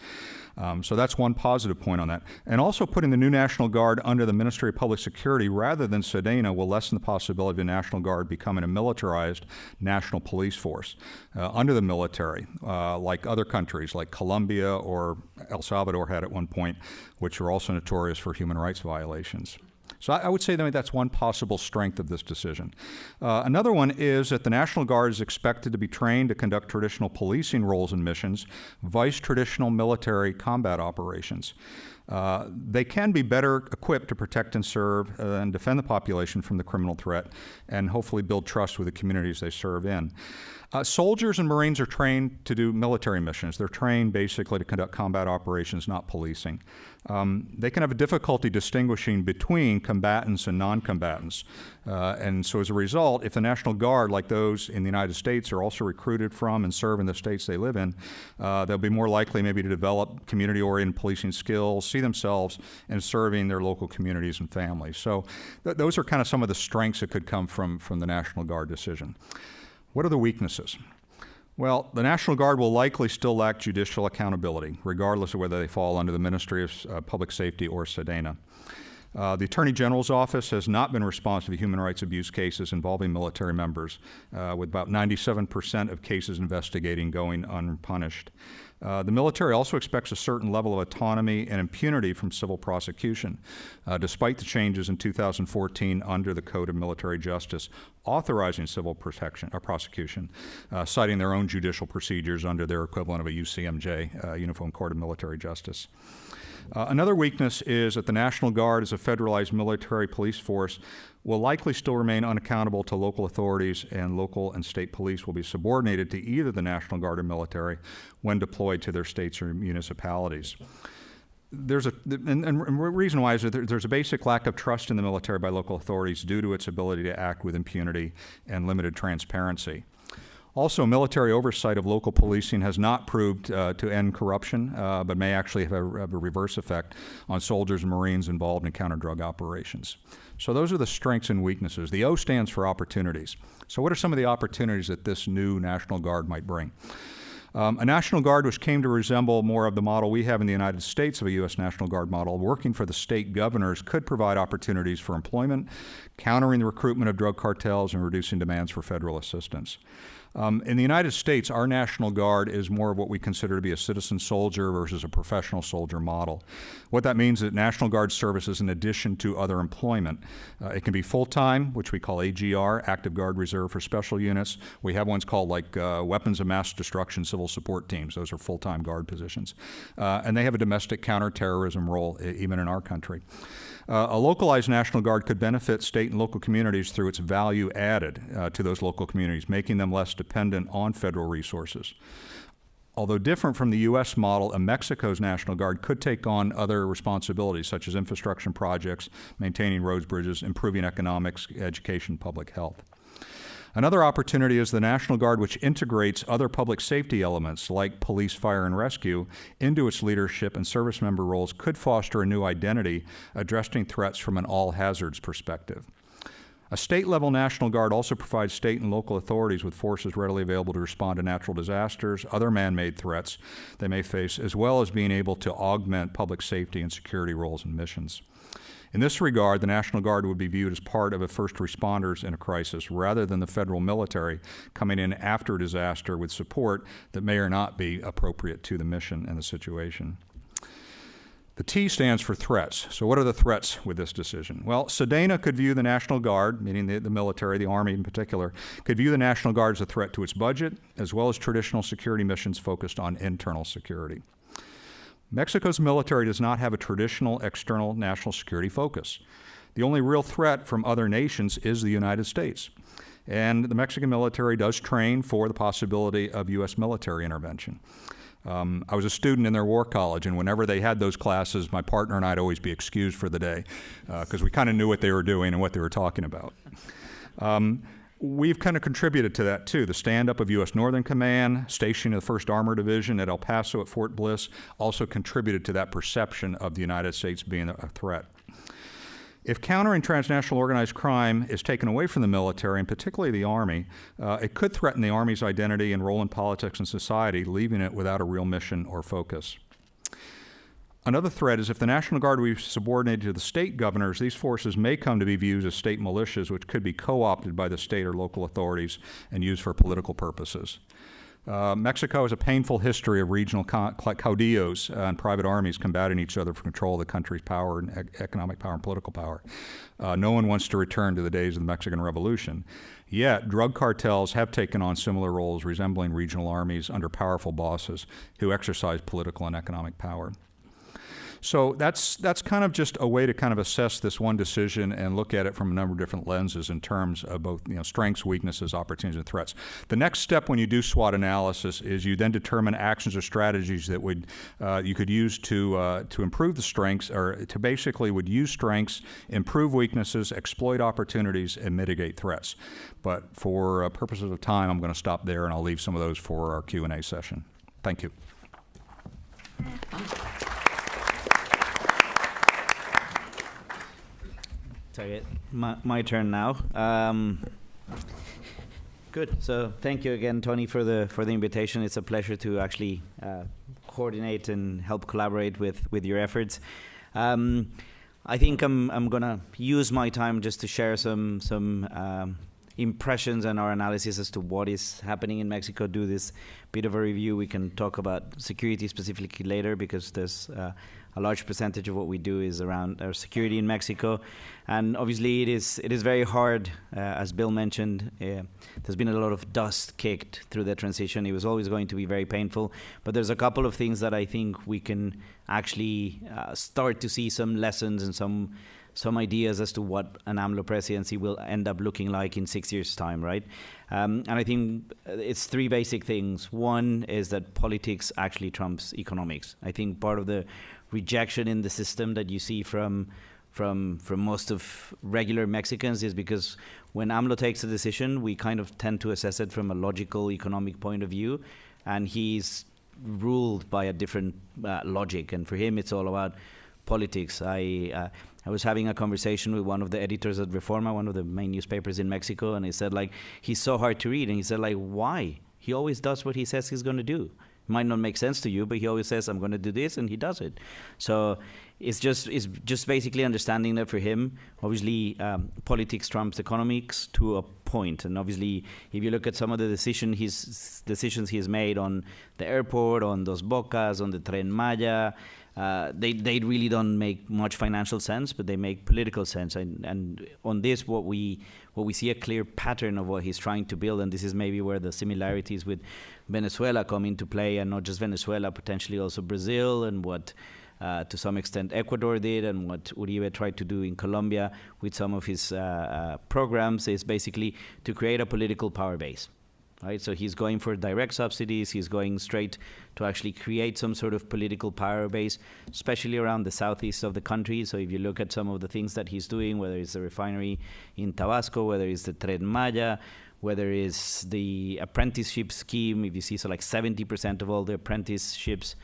So that's one positive point on that. And also putting the new National Guard under the Ministry of Public Security rather than SEDENA will lessen the possibility of the National Guard becoming a militarized national police force under the military, like other countries like Colombia or El Salvador had at one point, which are also notorious for human rights violations. So I would say that that's one possible strength of this decision. Another one is that the National Guard is expected to be trained to conduct traditional policing roles and missions, vice traditional military combat operations. They can be better equipped to protect and serve and defend the population from the criminal threat and hopefully build trust with the communities they serve in. Soldiers and Marines are trained to do military missions. They're trained basically to conduct combat operations, not policing. They can have a difficulty distinguishing between combatants and non-combatants. And so as a result, if the National Guard, like those in the United States, are also recruited from and serve in the states they live in, they'll be more likely maybe to develop community-oriented policing skills, see themselves in serving their local communities and families. So those are kind of some of the strengths that could come from the National Guard decision. What are the weaknesses? Well, the National Guard will likely still lack judicial accountability, regardless of whether they fall under the Ministry of Public Safety or SEDENA. The Attorney General's office has not been responsive to human rights abuse cases involving military members, with about 97% of cases investigating going unpunished. The military also expects a certain level of autonomy and impunity from civil prosecution, despite the changes in 2014 under the Code of Military Justice authorizing civil prosecution, citing their own judicial procedures under their equivalent of a UCMJ, Uniform Court of Military Justice. Another weakness is that the National Guard, as a federalized military police force, will likely still remain unaccountable to local authorities, and local and state police will be subordinated to either the National Guard or military when deployed to their states or municipalities. And reason why is that there's a basic lack of trust in the military by local authorities due to its ability to act with impunity and limited transparency. Also, military oversight of local policing has not proved to end corruption, but may actually have a reverse effect on soldiers and Marines involved in counter-drug operations. So those are the strengths and weaknesses. The O stands for opportunities. So what are some of the opportunities that this new National Guard might bring? A National Guard which came to resemble more of the model we have in the United States of a U.S. National Guard model, working for the state governors, could provide opportunities for employment, countering the recruitment of drug cartels, and reducing demands for federal assistance. In the United States, our National Guard is more of what we consider to be a citizen soldier versus a professional soldier model. What that means is that National Guard service is in addition to other employment. It can be full-time, which we call AGR, Active Guard Reserve for special units. We have ones called like Weapons of Mass Destruction Civil Support Teams. Those are full-time Guard positions. And they have a domestic counterterrorism role, even in our country. A localized National Guard could benefit state and local communities through its value added to those local communities, making them less dependent on federal resources. Although different from the U.S. model, Mexico's National Guard could take on other responsibilities, such as infrastructure projects, maintaining roads, bridges, improving economics, education, public health. Another opportunity is the National Guard, which integrates other public safety elements like police, fire, and rescue into its leadership and service member roles, could foster a new identity addressing threats from an all-hazards perspective. A state-level National Guard also provides state and local authorities with forces readily available to respond to natural disasters, other man-made threats they may face, as well as being able to augment public safety and security roles and missions. In this regard, the National Guard would be viewed as part of a first responders in a crisis rather than the federal military coming in after a disaster with support that may or not be appropriate to the mission and the situation. The T stands for threats. So what are the threats with this decision? Well, SEDENA could view the National Guard, meaning the military, the Army in particular, could view the National Guard as a threat to its budget, as well as traditional security missions focused on internal security. Mexico's military does not have a traditional external national security focus. The only real threat from other nations is the United States. And the Mexican military does train for the possibility of U.S. military intervention. I was a student in their war college, and whenever they had those classes, my partner and I'd always be excused for the day because we kind of knew what they were doing and what they were talking about. We've kind of contributed to that, too. The stand-up of U.S. Northern Command, stationing of the 1st Armored Division at El Paso at Fort Bliss, also contributed to that perception of the United States being a threat. If countering transnational organized crime is taken away from the military, and particularly the Army, it could threaten the Army's identity and role in politics and society, leaving it without a real mission or focus. Another threat is if the National Guard will be subordinated to the state governors, these forces may come to be viewed as state militias, which could be co-opted by the state or local authorities and used for political purposes. Mexico has a painful history of regional caudillos and private armies combating each other for control of the country's power and economic power and political power. No one wants to return to the days of the Mexican Revolution. Yet, drug cartels have taken on similar roles resembling regional armies under powerful bosses who exercise political and economic power. So that's kind of just a way to kind of assess this one decision and look at it from a number of different lenses in terms of both strengths, weaknesses, opportunities, and threats. The next step when you do SWOT analysis is you then determine actions or strategies that would you could use to improve the strengths, or to basically would use strengths, improve weaknesses, exploit opportunities, and mitigate threats. But for purposes of time, I'm going to stop there, and I'll leave some of those for our Q&A session. Thank you. Sorry, my turn now. Good. So thank you again, Tony, for the invitation. It's a pleasure to actually coordinate and help collaborate with your efforts. I think I'm gonna use my time just to share some impressions and our analysis as to what is happening in Mexico. Do this bit of a review. We can talk about security specifically later, because there's a large percentage of what we do is around our security in Mexico. And obviously it is very hard, as Bill mentioned. There's been a lot of dust kicked through the transition. It was always going to be very painful, but there's a couple of things that I think we can actually start to see some lessons and some ideas as to what an AMLO presidency will end up looking like in 6 years' time, right? And I think it's three basic things. One is that politics actually trumps economics. I think part of the rejection in the system that you see from most of regular Mexicans is because when AMLO takes a decision, we kind of tend to assess it from a logical economic point of view, and he's ruled by a different logic. And for him, it's all about politics. I was having a conversation with one of the editors at Reforma, one of the main newspapers in Mexico, and he said, like, he's so hard to read. And he said, like, why? He always does what he says he's going to do. It might not make sense to you, but he always says, I'm going to do this, and he does it. So it's just basically understanding that for him, obviously, politics trumps economics to a point. And obviously, if you look at some of the decisions he's made on the airport, on Dos Bocas, on the Tren Maya, they really don't make much financial sense, but they make political sense. And on this, what we see a clear pattern of what he's trying to build, and this is maybe where the similarities with Venezuela come into play, and not just Venezuela, potentially also Brazil, and what to some extent Ecuador did, and what Uribe tried to do in Colombia with some of his programs, is basically to create a political power base. Right, so he's going for direct subsidies. He's going straight to actually create some sort of political power base, especially around the southeast of the country. So if you look at some of the things that he's doing, whether it's the refinery in Tabasco, whether it's the Tren Maya, whether it's the apprenticeship scheme, if you see, so like 70% of all the apprenticeships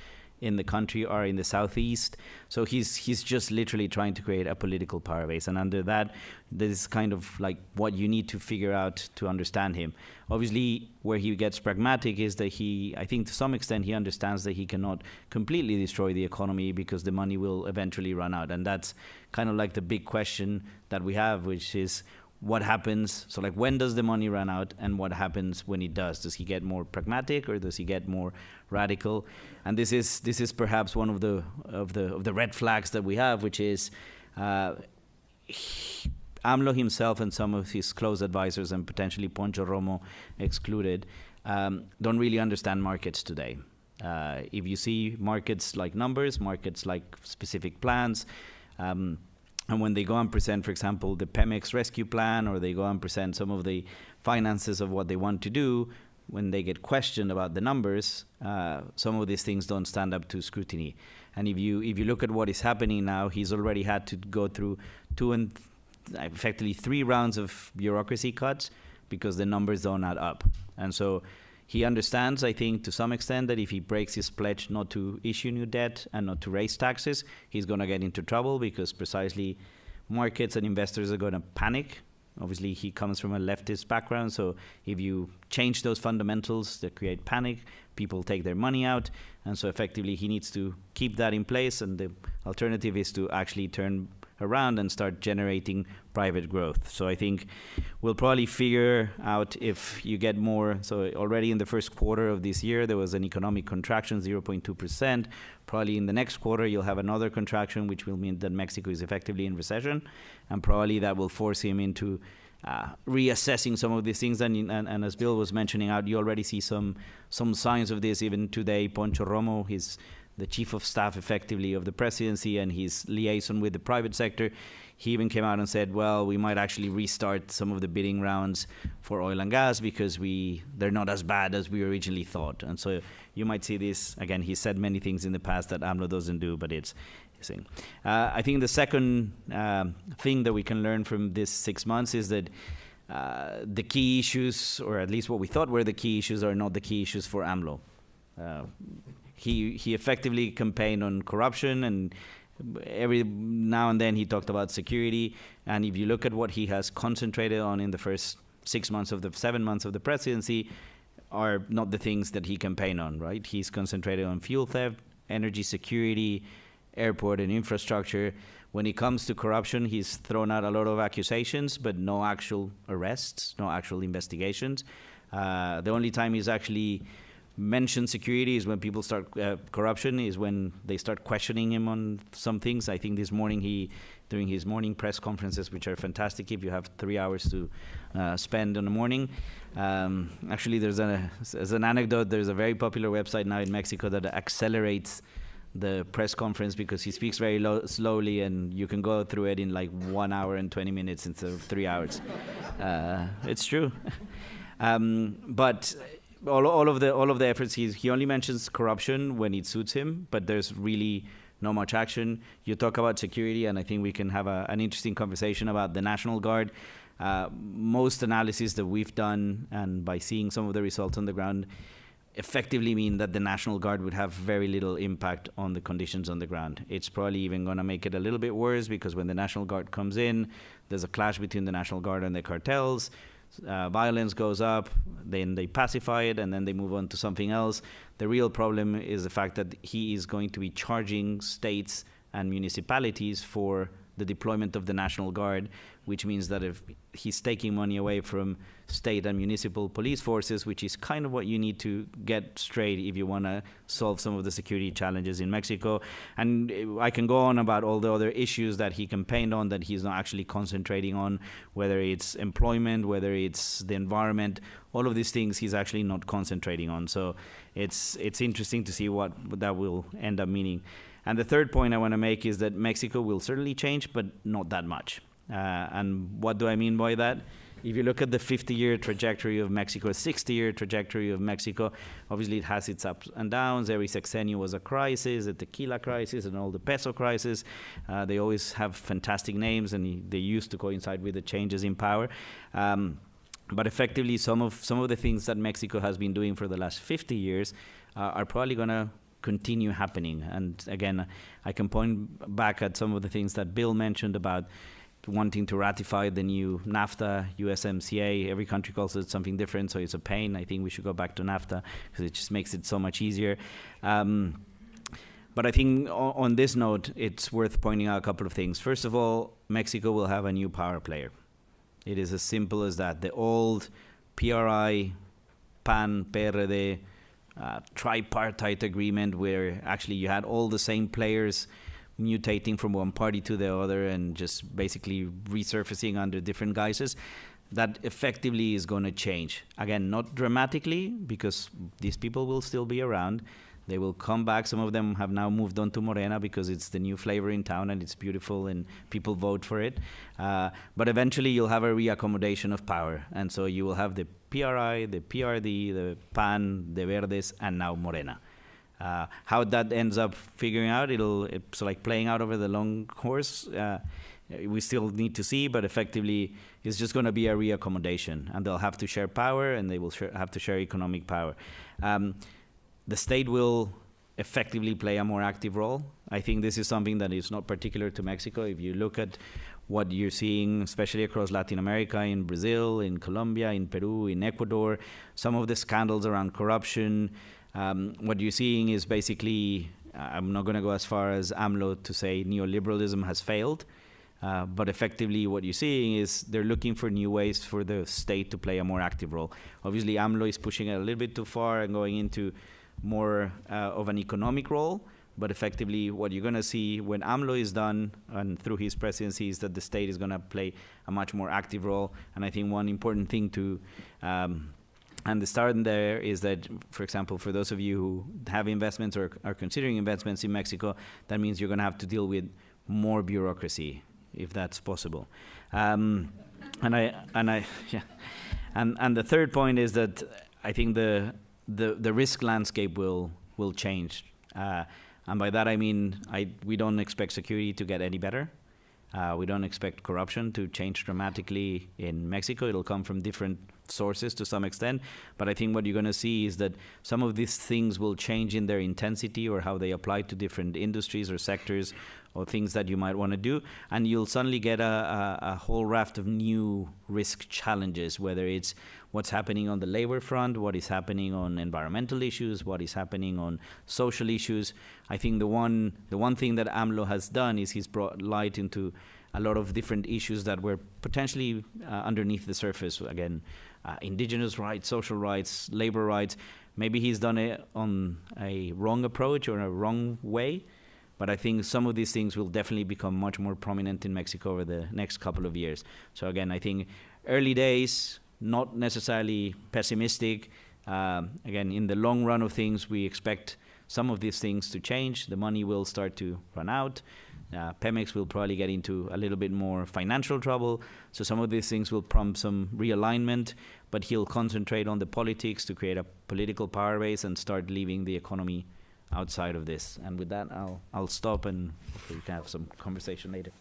in the country are in the southeast. So he's just literally trying to create a political power base, and under that, this is kind of like what you need to figure out to understand him. Obviously, where he gets pragmatic is that I think to some extent he understands that he cannot completely destroy the economy because the money will eventually run out, and that's kind of like the big question that we have, which is what happens. So like, when does the money run out, and what happens when it does? Does he get more pragmatic, or does he get more radical? And this is perhaps one of the red flags that we have, which is AMLO himself and some of his close advisors, and potentially Poncho Romo excluded, don't really understand markets today. If you see markets like numbers, markets like specific plans, and when they go and present, for example, the Pemex rescue plan, or they go and present some of the finances of what they want to do, when they get questioned about the numbers, some of these things don't stand up to scrutiny. And if you look at what is happening now, he's already had to go through effectively 3 rounds of bureaucracy cuts because the numbers don't add up. And so he understands, I think, to some extent, that if he breaks his pledge not to issue new debt and not to raise taxes, he's going to get into trouble, because precisely markets and investors are going to panic. Obviously, he comes from a leftist background, so if you change those fundamentals that create panic, people take their money out, and so effectively he needs to keep that in place, and the alternative is to actually turn around and start generating private growth. So I think we'll probably figure out if you get more. So already in the first quarter of this year, there was an economic contraction, 0.2%. Probably in the next quarter, you'll have another contraction, which will mean that Mexico is effectively in recession. And probably that will force him into reassessing some of these things. And as Bill was mentioning out, you already see some signs of this. Even today, Poncho Romo, he's the chief of staff effectively of the presidency, and his liaison with the private sector, he even came out and said, well, we might actually restart some of the bidding rounds for oil and gas because they're not as bad as we originally thought. And so you might see this, again, he said many things in the past that AMLO doesn't do, but it's thing. I think the second thing that we can learn from this 6 months is that the key issues, or at least what we thought were the key issues, are not the key issues for AMLO. He effectively campaigned on corruption, and every now and then he talked about security. And if you look at what he has concentrated on in the first 7 months of the presidency, are not the things that he campaigned on, right? He's concentrated on fuel theft, energy security, airport and infrastructure. When it comes to corruption, he's thrown out a lot of accusations, but no actual arrests, no actual investigations. The only time he's actually mentioned security is when people start corruption, is when they start questioning him on some things. I think this morning during his morning press conferences, which are fantastic if you have 3 hours to spend in the morning. Actually, as an anecdote, there's a very popular website now in Mexico that accelerates the press conference because he speaks very slowly, and you can go through it in like 1 hour and 20 minutes instead of 3 hours. It's true. But all of the efforts, he only mentions corruption when it suits him, but there's really not much action. You talk about security, and I think we can have an interesting conversation about the National Guard. Most analysis that we've done, and by seeing some of the results on the ground, effectively mean that the National Guard would have very little impact on the conditions on the ground. It's probably even going to make it a little bit worse, because when the National Guard comes in, there's a clash between the National Guard and the cartels. Violence goes up, then they pacify it, and then they move on to something else. The real problem is the fact that he is going to be charging states and municipalities for the deployment of the National Guard, which means that if he's taking money away from state and municipal police forces, which is kind of what you need to get straight if you want to solve some of the security challenges in Mexico. And I can go on about all the other issues that he campaigned on that he's not actually concentrating on, whether it's employment, whether it's the environment, all of these things he's actually not concentrating on. So it's interesting to see what that will end up meaning. And the third point I want to make is that Mexico will certainly change, but not that much. And what do I mean by that? If you look at the 50-year trajectory of Mexico, 60-year trajectory of Mexico, obviously it has its ups and downs. Every sexennium was a crisis, a tequila crisis, and all the peso crisis. They always have fantastic names, and they used to coincide with the changes in power. But effectively, some of the things that Mexico has been doing for the last 50 years are probably going to continue happening. And again, I can point back at some of the things that Bill mentioned about wanting to ratify the new NAFTA, USMCA. Every country calls it something different, so it's a pain. I think we should go back to NAFTA because it just makes it so much easier. But I think on this note, it's worth pointing out a couple of things. First of all, Mexico will have a new power player. It is as simple as that. The old PRI, PAN, PRD, tripartite agreement where actually you had all the same players mutating from one party to the other and just basically resurfacing under different guises, that effectively is going to change. Again, not dramatically, because these people will still be around. They will come back. Some of them have now moved on to Morena because it's the new flavor in town and it's beautiful and people vote for it. But eventually you'll have a reaccommodation of power. And so you will have the PRI, the PRD, the PAN, the Verdes, and now Morena. How that ends up figuring out, it's like playing out over the long course. We still need to see, but effectively it's just going to be a reaccommodation. And they'll have to share power, and they will have to share economic power. The state will effectively play a more active role. I think this is something that is not particular to Mexico. If you look at what you're seeing, especially across Latin America, in Brazil, in Colombia, in Peru, in Ecuador, some of the scandals around corruption, what you're seeing is basically, I'm not going to go as far as AMLO to say neoliberalism has failed, but effectively what you're seeing is they're looking for new ways for the state to play a more active role. Obviously, AMLO is pushing it a little bit too far and going into more of an economic role, but effectively what you're going to see when AMLO is done and through his presidency is that the state is going to play a much more active role. And I think one important thing to understand there is that, for example, for those of you who have investments or are considering investments in Mexico, that means you're going to have to deal with more bureaucracy, if that's possible. And the third point is that I think the risk landscape will change. And by that I mean we don't expect security to get any better. We don't expect corruption to change dramatically in Mexico. It'll come from different sources to some extent. But I think what you're going to see is that some of these things will change in their intensity or how they apply to different industries or sectors or things that you might want to do, and you'll suddenly get a whole raft of new risk challenges, whether it's what's happening on the labor front, what is happening on environmental issues, what is happening on social issues. I think the one thing that AMLO has done is he's brought light into a lot of different issues that were potentially underneath the surface. Again, indigenous rights, social rights, labor rights. Maybe he's done it on a wrong approach or a wrong way, but I think some of these things will definitely become much more prominent in Mexico over the next couple of years. So again, I think early days, not necessarily pessimistic. Again, in the long run of things, we expect some of these things to change. The money will start to run out. Pemex will probably get into a little bit more financial trouble. So some of these things will prompt some realignment, but he'll concentrate on the politics to create a political power base and start leaving the economy outside of this. And with that, I'll stop, and hopefully we can have some conversation later.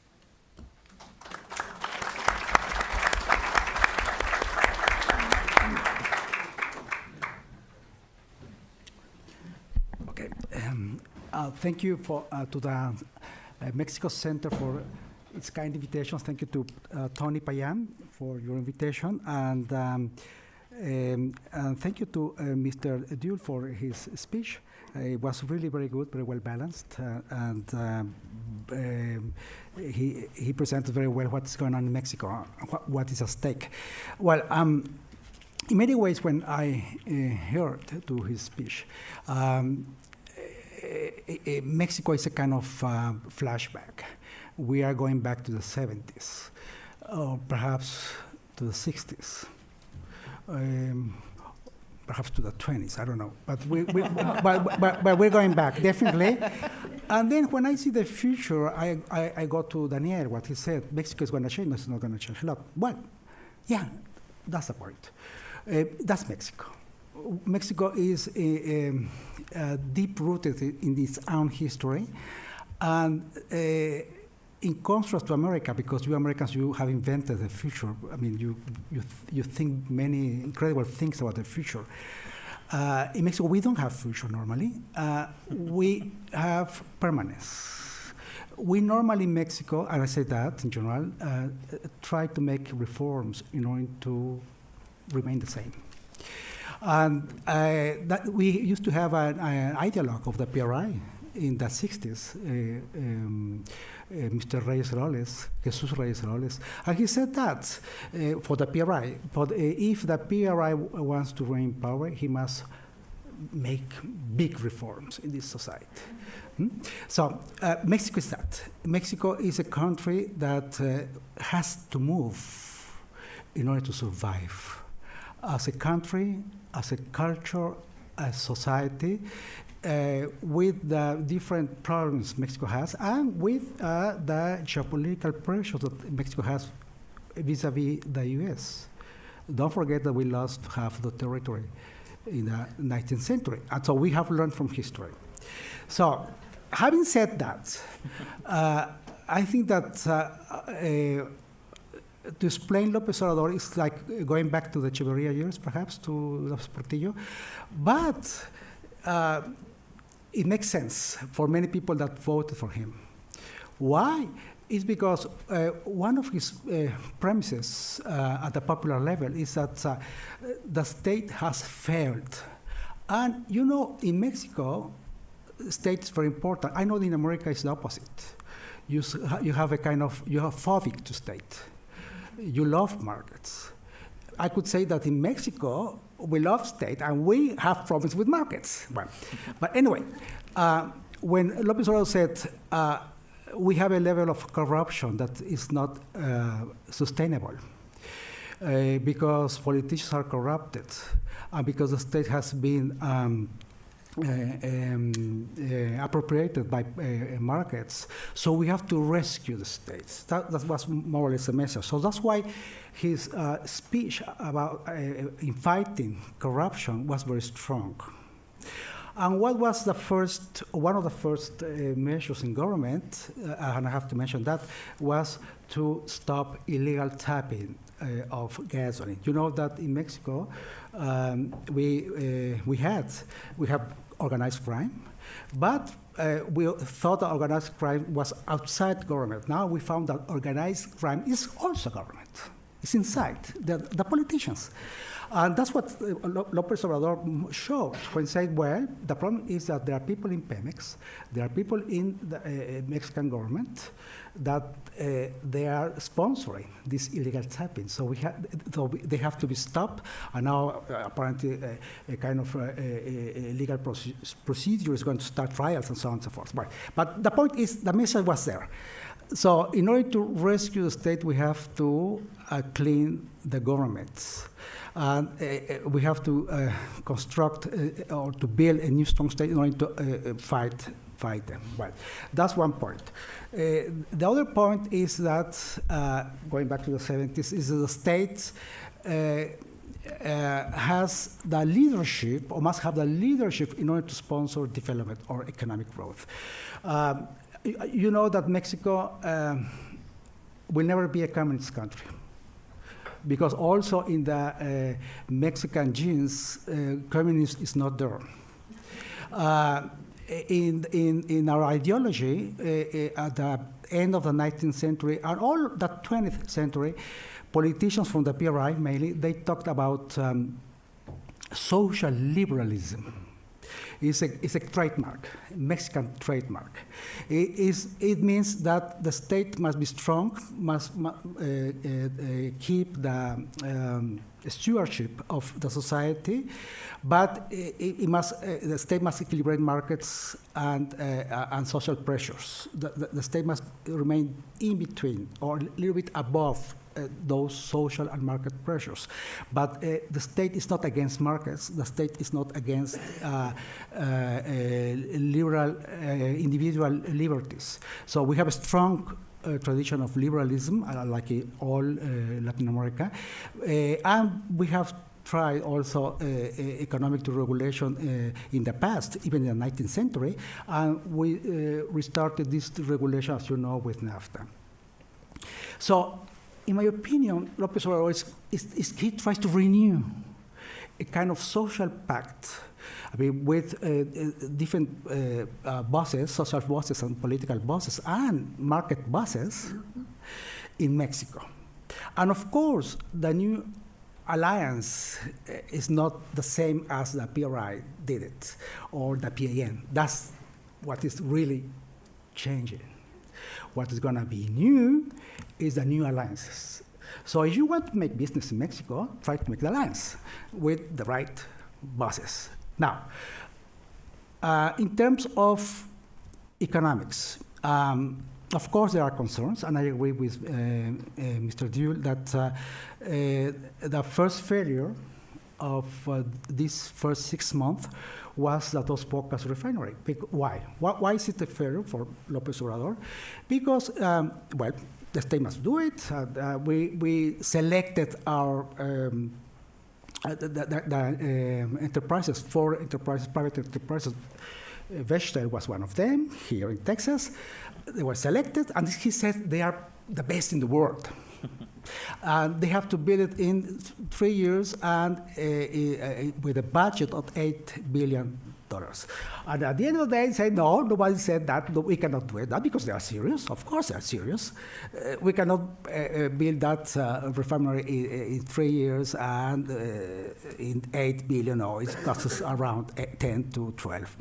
Okay. Thank you to the Mexico Center for its kind invitation. Thank you to Tony Payan for your invitation, and thank you to Mr. Duel for his speech. It was really very good, very well balanced, and he presented very well what's going on in Mexico, what is at stake. Well, in many ways, when I heard to his speech, Mexico is a kind of flashback. We are going back to the 70s, or perhaps to the 60s, perhaps to the 20s, I don't know. But, but we're going back, definitely. And then when I see the future, I go to Daniel, what he said, Mexico is going to change, no, it's not going to change a lot. Well, yeah, that's the point. That's Mexico. Mexico is deep-rooted in its own history, and in contrast to America, because you Americans, you have invented the future. I mean, you think many incredible things about the future. In Mexico, we don't have future normally. We have permanence. We normally in Mexico, and I say that in general, try to make reforms in order to remain the same. And that we used to have an ideologue of the PRI in the 60s, Mr. Reyes-Heroles, Jesus Reyes-Heroles, and he said that for the PRI, but if the PRI wants to reign power, he must make big reforms in this society. So Mexico is that. Mexico is a country that has to move in order to survive. As a country, as a culture, as society, with the different problems Mexico has, and with the geopolitical pressures that Mexico has vis-a-vis the U.S. Don't forget that we lost half the territory in the 19th century, and so we have learned from history. So, having said that, I think that to explain López Obrador is like going back to the Echeverría years, perhaps, to López Portillo. But it makes sense for many people that voted for him. Why? It's because one of his premises at the popular level is that the state has failed. And you know, in Mexico, state is very important. I know in America it's the opposite. You have a kind of, you have phobic to state. You love markets. I could say that in Mexico, we love state, and we have problems with markets. Well, but anyway, when López Obrador said, we have a level of corruption that is not sustainable, because politicians are corrupted, and because the state has been appropriated by markets. So we have to rescue the states. That was more or less the message. So that's why his speech about in fighting corruption was very strong. And what was one of the first measures in government, and I have to mention that, was to stop illegal tapping of gasoline. You know that in Mexico, we have organized crime, but we thought that organized crime was outside government. Now we found that organized crime is also government. It's inside the politicians. And that's what López Obrador showed when he said, well, the problem is that there are people in Pemex, there are people in the Mexican government that they are sponsoring these illegal tapping. So they have to be stopped. And now apparently a kind of legal procedure is going to start trials and so on and so forth. But the point is, the message was there. So in order to rescue the state, we have to clean the governments. And we have to construct or to build a new strong state in order to fight them. Well, that's one point. The other point is that, going back to the 70s, is that the state has the leadership, or must have the leadership in order to sponsor development or economic growth. You know that Mexico will never be a communist country, because also in the Mexican genes, communism is not there. In our ideology, at the end of the 19th century and all the 20th century, politicians from the PRI mainly, they talked about social liberalism. It's a trademark, Mexican trademark. It means that the state must be strong, must keep the stewardship of the society, but the state must equilibrate markets and social pressures. The state must remain in between or a little bit above those social and market pressures. But the state is not against markets. The state is not against liberal individual liberties. So we have a strong tradition of liberalism, like in all Latin America. And we have tried also economic deregulation in the past, even in the 19th century. And we restarted this regulation, as you know, with NAFTA. So, in my opinion, López Obrador he tries to renew a kind of social pact, I mean, with different bosses, social bosses and political bosses and market bosses in Mexico. And of course, the new alliance is not the same as the PRI did it, or the PAN. That's what is really changing. What is going to be new is the new alliances. So if you want to make business in Mexico, try to make the alliance with the right bosses. Now, in terms of economics, of course there are concerns, and I agree with Mr. Duell that the first failure of this first 6 months was the Dos Bocas refinery. Why? Why is it a failure for López Obrador? Because, well, the state must do it. We selected our enterprises, 4 enterprises, private enterprises. Vestel was one of them here in Texas. They were selected, and he said they are the best in the world. And they have to build it in 3 years and with a budget of $8 billion. And at the end of the day, they said, no, nobody said that. No, we cannot do it. Not because they are serious. Of course they are serious. We cannot build that refinery in 3 years and in $8 billion. No, it costs us around 10 to 12.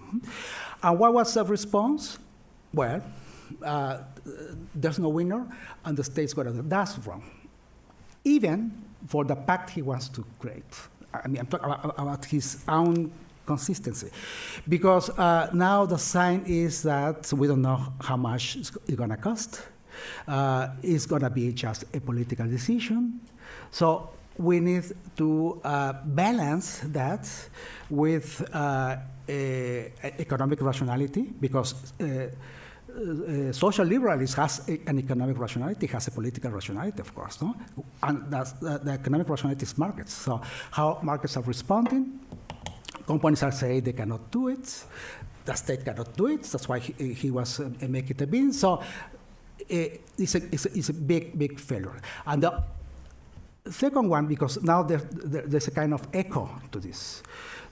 And what was the response? Well, there's no winner, and the state's going to do. That's wrong. Even for the pact he wants to create. I mean, I'm talking about his own consistency. Because now the sign is that we don't know how much it's going to cost. It's going to be just a political decision. So we need to balance that with economic rationality, because social liberalism has an economic rationality, has a political rationality, of course, no? And that's, the economic rationality is markets. So how markets are responding, companies are saying they cannot do it, the state cannot do it, that's why he was making the bid. So it's a big, big failure. And Second one, because now there's a kind of echo to this.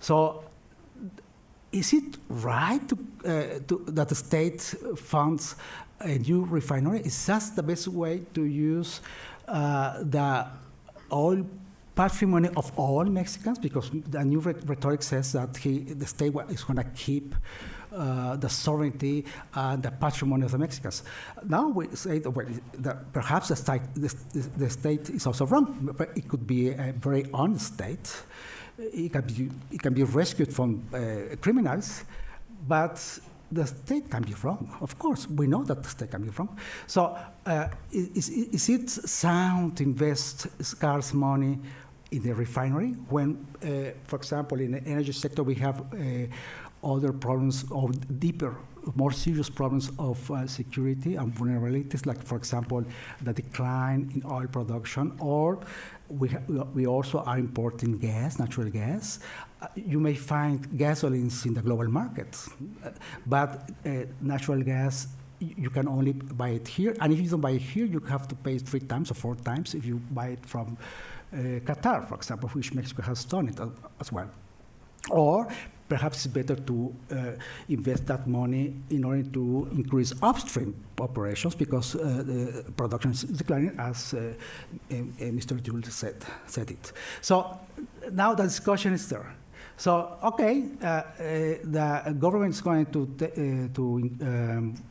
So is it right that the state funds a new refinery? Is that the best way to use the oil patrimony of all Mexicans? Because the new rhetoric says that the state is going to keep the sovereignty and the patrimony of the Mexicans. Now we say that perhaps the state is also wrong, but it could be a very honest state. It can be rescued from criminals, but the state can be wrong. Of course, we know that the state can be wrong. So is it sound to invest scarce money in the refinery when, for example, in the energy sector, we have other problems or deeper, more serious problems of security and vulnerabilities, like, for example, the decline in oil production, or we also are importing gas, natural gas. You may find gasolines in the global market, but natural gas, you can only buy it here, and if you don't buy it here, you have to pay 3 times or 4 times if you buy it from Qatar, for example, which Mexico has done it as well. Or perhaps it's better to invest that money in order to increase upstream operations, because the production is declining, as Mr. Jules said it. So now the discussion is there. So, okay, the government is going to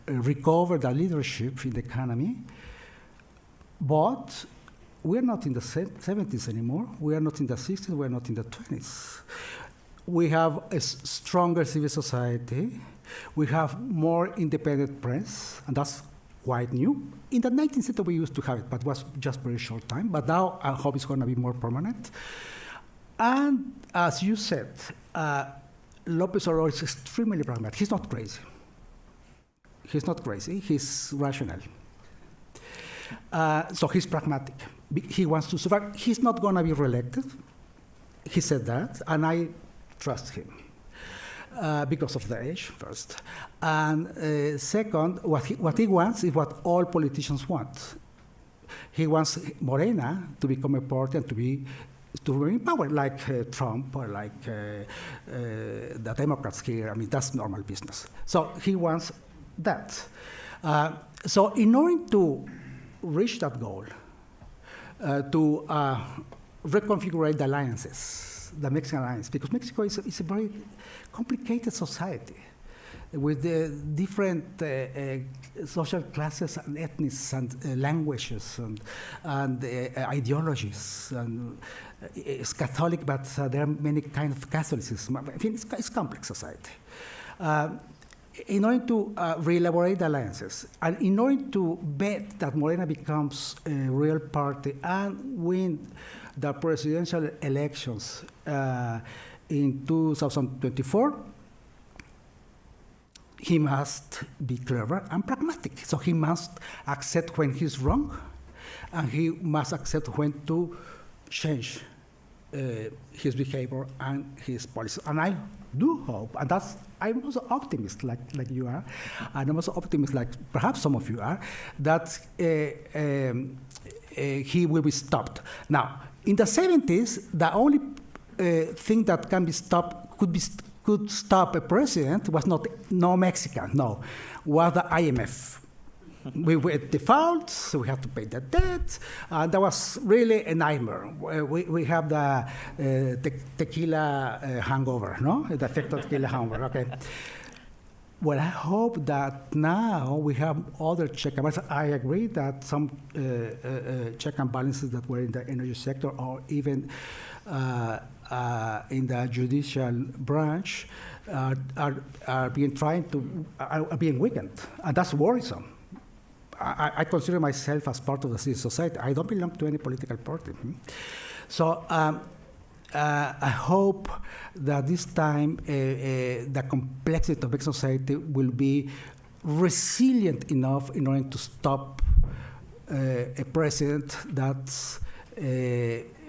recover the leadership in the economy, but we're not in the 70s anymore. We are not in the 60s. We're not in the 20s. We have a stronger civil society. We have more independent press, and that's quite new. In the 19th century, we used to have it, but it was just very short time. But now I hope it's going to be more permanent. And as you said, López Obrador is extremely pragmatic. He's not crazy. He's not crazy. He's rational. So he's pragmatic. He wants to survive. He's not going to be reelected. He said that, and I trust him because of the age, first. And second, what he wants is what all politicians want. He wants Morena to become a party and to remain in power, like Trump or like the Democrats here. I mean, that's normal business. So he wants that. So in order to reach that goal, to reconfigure the alliances, the Mexican alliance, because Mexico is a very complicated society with different social classes and ethnies and languages and ideologies. And it's Catholic, but there are many kinds of Catholicism. I think it's a complex society. In order to re-elaborate the alliances, and in order to bet that Morena becomes a real party and win the presidential elections in 2024, he must be clever and pragmatic. So he must accept when he's wrong, and he must accept when to change his behavior and his policy. And I do hope, and I'm also optimist like you are, and I'm also optimist like perhaps some of you are, that he will be stopped. Now, in the 70s, the only thing that can be stopped, could stop a president was no Mexican, no, was the IMF. We were default, so we have to pay the debt. That was really a nightmare. We have the tequila hangover, no? The effect of tequila hangover, okay. Well, I hope that now we have other check and balances. I agree that some check and balances that were in the energy sector or even in the judicial branch are being weakened, and that's worrisome. I consider myself as part of the civil society. I don't belong to any political party. So I hope that this time the complexity of Mexican society will be resilient enough in order to stop a president that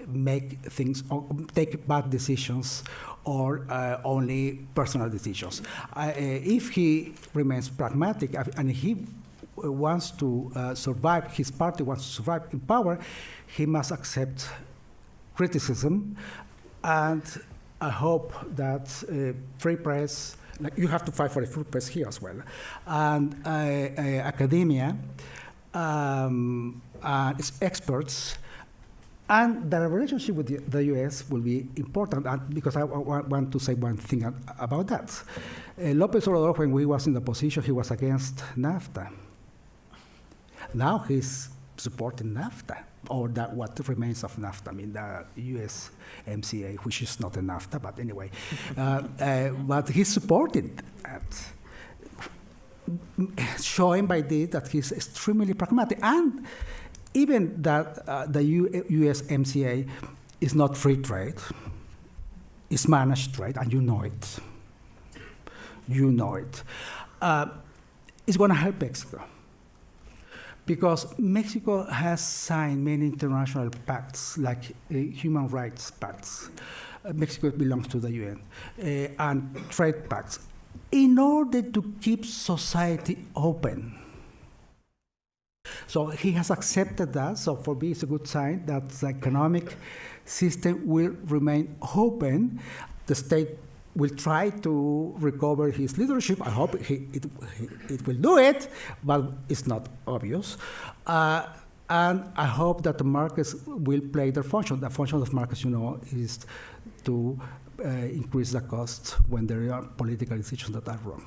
make things or take bad decisions or only personal decisions. If he remains pragmatic and he wants to survive, his party wants to survive in power, he must accept criticism. And I hope that free press, like you have to fight for the free press here as well, and academia, and its experts, and the relationship with the U.S. will be important, and because I want to say one thing about that. López Obrador, when he was in the position, he was against NAFTA. Now he's supporting NAFTA, or that what remains of NAFTA, I mean the USMCA, which is not a NAFTA, but anyway. But he supported that, showing by this that he's extremely pragmatic. And even that the USMCA is not free trade, it's managed trade, and you know it. You know it. It's going to help Mexico, because Mexico has signed many international pacts, like human rights pacts. Mexico belongs to the UN, and trade pacts, in order to keep society open. So he has accepted that, so for me it's a good sign that the economic system will remain open. The state will try to recover his leadership. I hope it will do it, but it's not obvious. And I hope that the markets will play their function. The function of markets, you know, is to increase the cost when there are political decisions that are wrong.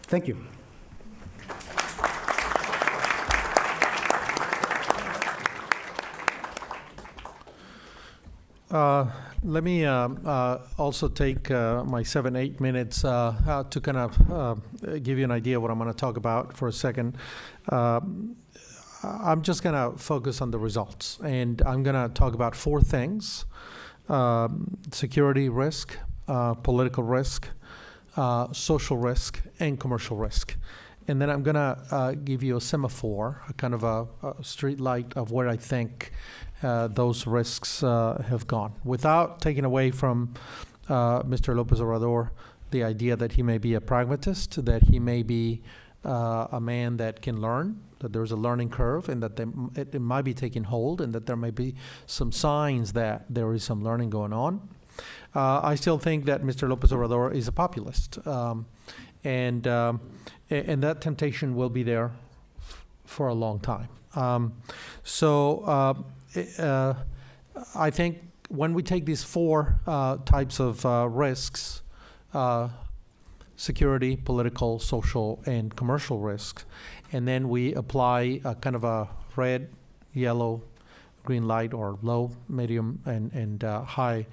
Thank you. Let me also take my 7-8 minutes to kind of give you an idea of what I'm going to talk about for a second. I'm just going to focus on the results, and I'm going to talk about 4 things: security risk, political risk, social risk, and commercial risk. And then I'm going to give you a semaphore, a kind of a street light of where I think those risks have gone, without taking away from Mr. López Obrador the idea that he may be a pragmatist, that he may be a man that can learn, that there's a learning curve, and that it might be taking hold, and that there may be some signs that there is some learning going on. I still think that Mr. López Obrador is a populist, and that temptation will be there for a long time. I think when we take these 4 types of risks, security, political, social, and commercial risks, and then we apply a kind of a red, yellow, green light, or low, medium, and high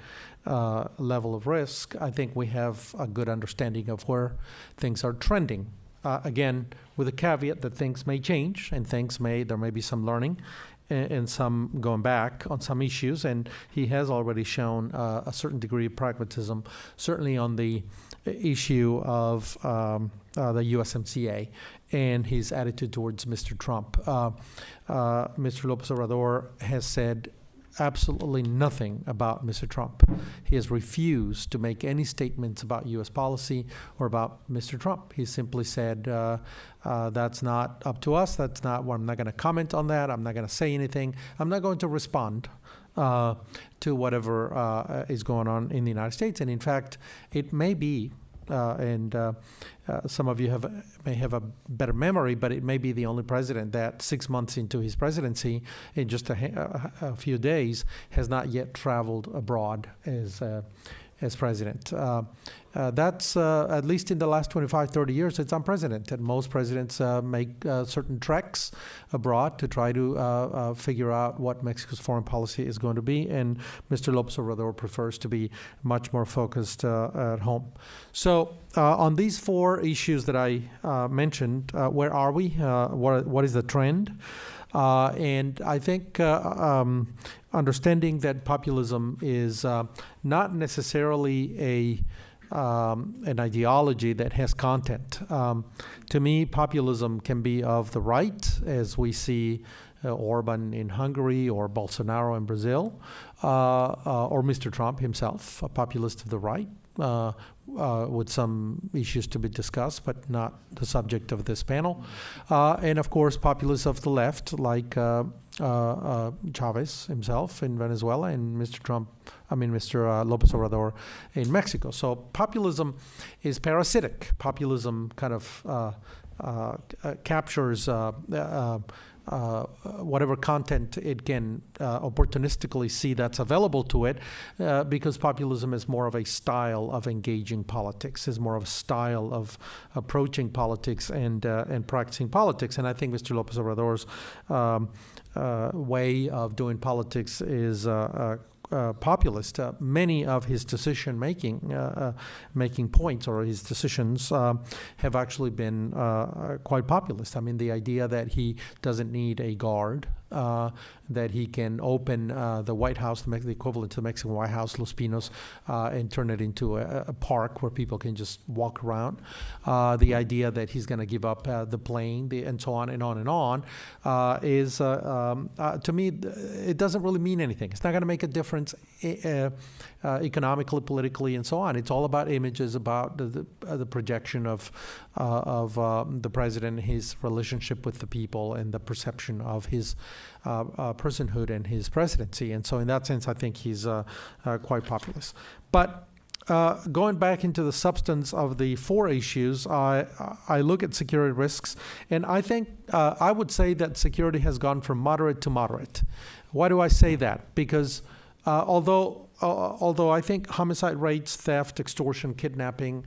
level of risk, I think we have a good understanding of where things are trending. Again, with a caveat that things may change, and there may be some learning, and some going back on some issues, and he has already shown a certain degree of pragmatism, certainly on the issue of the USMCA and his attitude towards Mr. Trump. Mr. López Obrador has said absolutely nothing about Mr. Trump. He has refused to make any statements about U.S. policy or about Mr. Trump. He simply said, that's not up to us. I'm not going to comment on that. I'm not going to say anything. I'm not going to respond to whatever is going on in the United States. And in fact, it may be, some of you may have a better memory, but it may be the only president that 6 months into his presidency, in just a few days, has not yet traveled abroad as president. That's, at least in the last 25, 30 years, it's unprecedented. Most presidents make certain treks abroad to try to figure out what Mexico's foreign policy is going to be, and Mr. López Obrador prefers to be much more focused at home. So on these 4 issues that I mentioned, where are we? What is the trend? And I think understanding that populism is not necessarily an ideology that has content. To me, populism can be of the right, as we see Orban in Hungary or Bolsonaro in Brazil, or Mr. Trump himself, a populist of the right. with some issues to be discussed, but not the subject of this panel. And of course, populists of the left, like Chavez himself in Venezuela and Mr. López Obrador in Mexico. So populism is parasitic. Populism kind of captures whatever content it can opportunistically see that's available to it, because populism is more of a style of engaging politics, is more of a style of approaching politics and practicing politics. And I think Mr. López Obrador's way of doing politics is populist. Many of his making points or his decisions have actually been quite populist. I mean, the idea that he doesn't need a guard, that he can open the White House, the equivalent to the Mexican White House, Los Pinos, and turn it into a park where people can just walk around. The idea that he's going to give up the plane, and so on and on and on, is, to me, it doesn't really mean anything. It's not going to make a difference economically, politically, and so on. It's all about images, about the projection of the president, his relationship with the people, and the perception of his personhood and his presidency. And so in that sense, I think he's quite populist. But going back into the substance of the four issues, I look at security risks, and I think I would say that security has gone from moderate to moderate. Why do I say that? Because although I think homicide rates, theft, extortion, kidnapping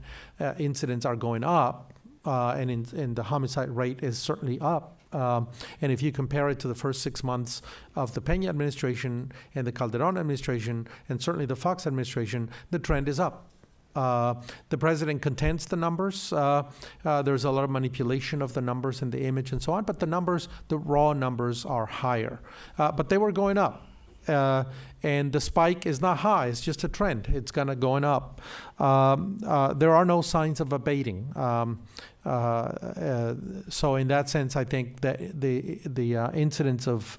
incidents are going up, and the homicide rate is certainly up. And if you compare it to the first 6 months of the Peña administration and the Calderón administration, and certainly the Fox administration, the trend is up. The president contends the numbers. There's a lot of manipulation of the numbers and the image and so on, but the raw numbers are higher. But they were going up. And the spike is not high, it's just a trend. It's going up. There are no signs of abating. So in that sense, I think that the incidence of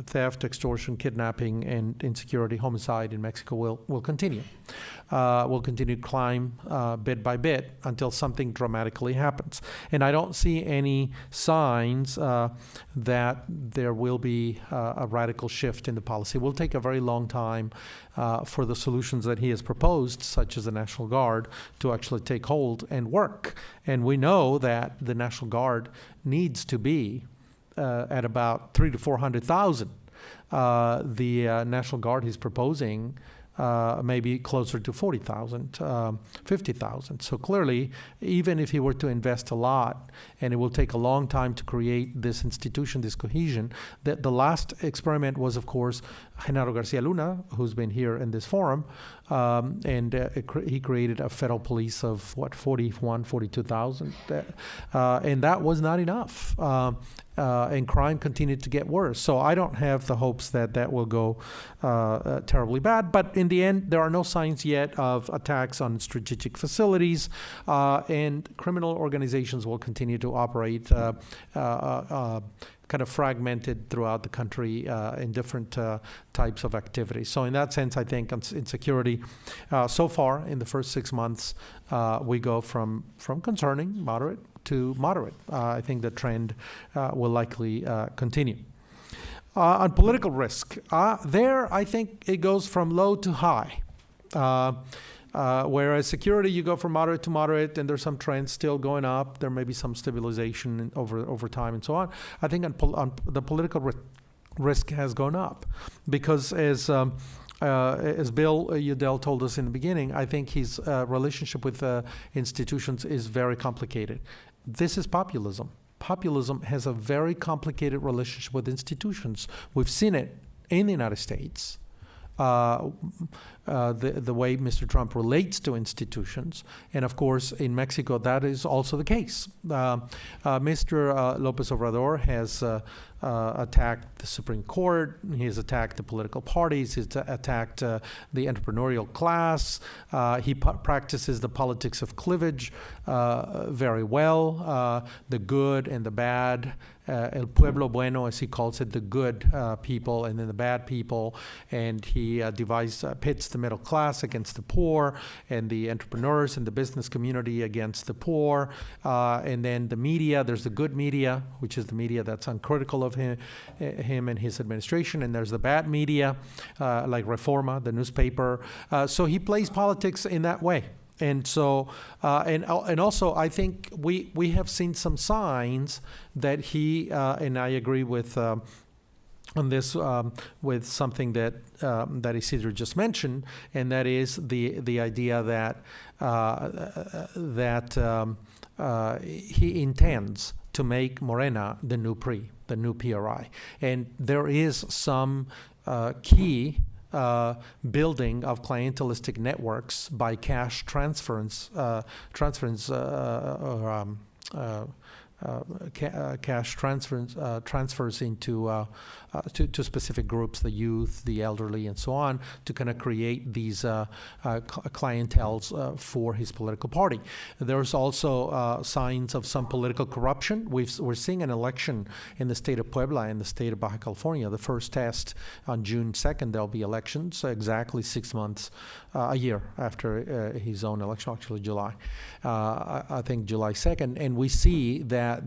theft, extortion, kidnapping, and insecurity, homicide in Mexico will continue. Will continue to climb bit by bit until something dramatically happens. And I don't see any signs that there will be a radical shift in the policy. It will take a very long time for the solutions that he has proposed, such as the National Guard, to actually take hold and work. And we know that the National Guard needs to be at about 300,000 to 400,000. The National Guard he's proposing maybe closer to 40,000, 50,000. So clearly, even if he were to invest a lot, and it will take a long time to create this institution, this cohesion, the last experiment was, of course, Genaro Garcia Luna, who's been here in this forum, and he created a federal police of, 42,000. And that was not enough. And crime continued to get worse. So I don't have the hopes that will go terribly bad. But in the end, there are no signs yet of attacks on strategic facilities, and criminal organizations will continue to operate kind of fragmented throughout the country in different types of activities. So in that sense, I think in security, so far in the first 6 months, we go from concerning, moderate, to moderate. I think the trend will likely continue. On political risk, there I think it goes from low to high. Whereas security, you go from moderate to moderate, and there's some trends still going up. There may be some stabilization over time and so on. I think on the political risk has gone up because as Bill Udell told us in the beginning, I think his relationship with institutions is very complicated. This is populism. Populism has a very complicated relationship with institutions. We've seen it in the United States. The way Mr. Trump relates to institutions. And of course, in Mexico, that is also the case. Mr. López Obrador has attacked the Supreme Court. He has attacked the political parties. He's attacked the entrepreneurial class. He practices the politics of cleavage very well, the good and the bad. El pueblo bueno, as he calls it, the good people, and then the bad people. And he pits the middle class against the poor, and the entrepreneurs and the business community against the poor. And then the media, there's the good media, which is the media that's uncritical of him and his administration. And there's the bad media, like Reforma, the newspaper. So he plays politics in that way. And so, and also, I think we have seen some signs that he, and I agree with on this, with something that that Isidro just mentioned, and that is the idea that he intends to make Morena the new PRI, the new PRI, and there is some key building of clientelistic networks by cash transfers into to specific groups, the youth, the elderly, and so on, to kind of create these clienteles for his political party. There's also signs of some political corruption. We're seeing an election in the state of Puebla and the state of Baja California. The first test on June 2nd, there'll be elections, exactly 6 months, a year after his own election, actually July. I think July 2nd, and we see that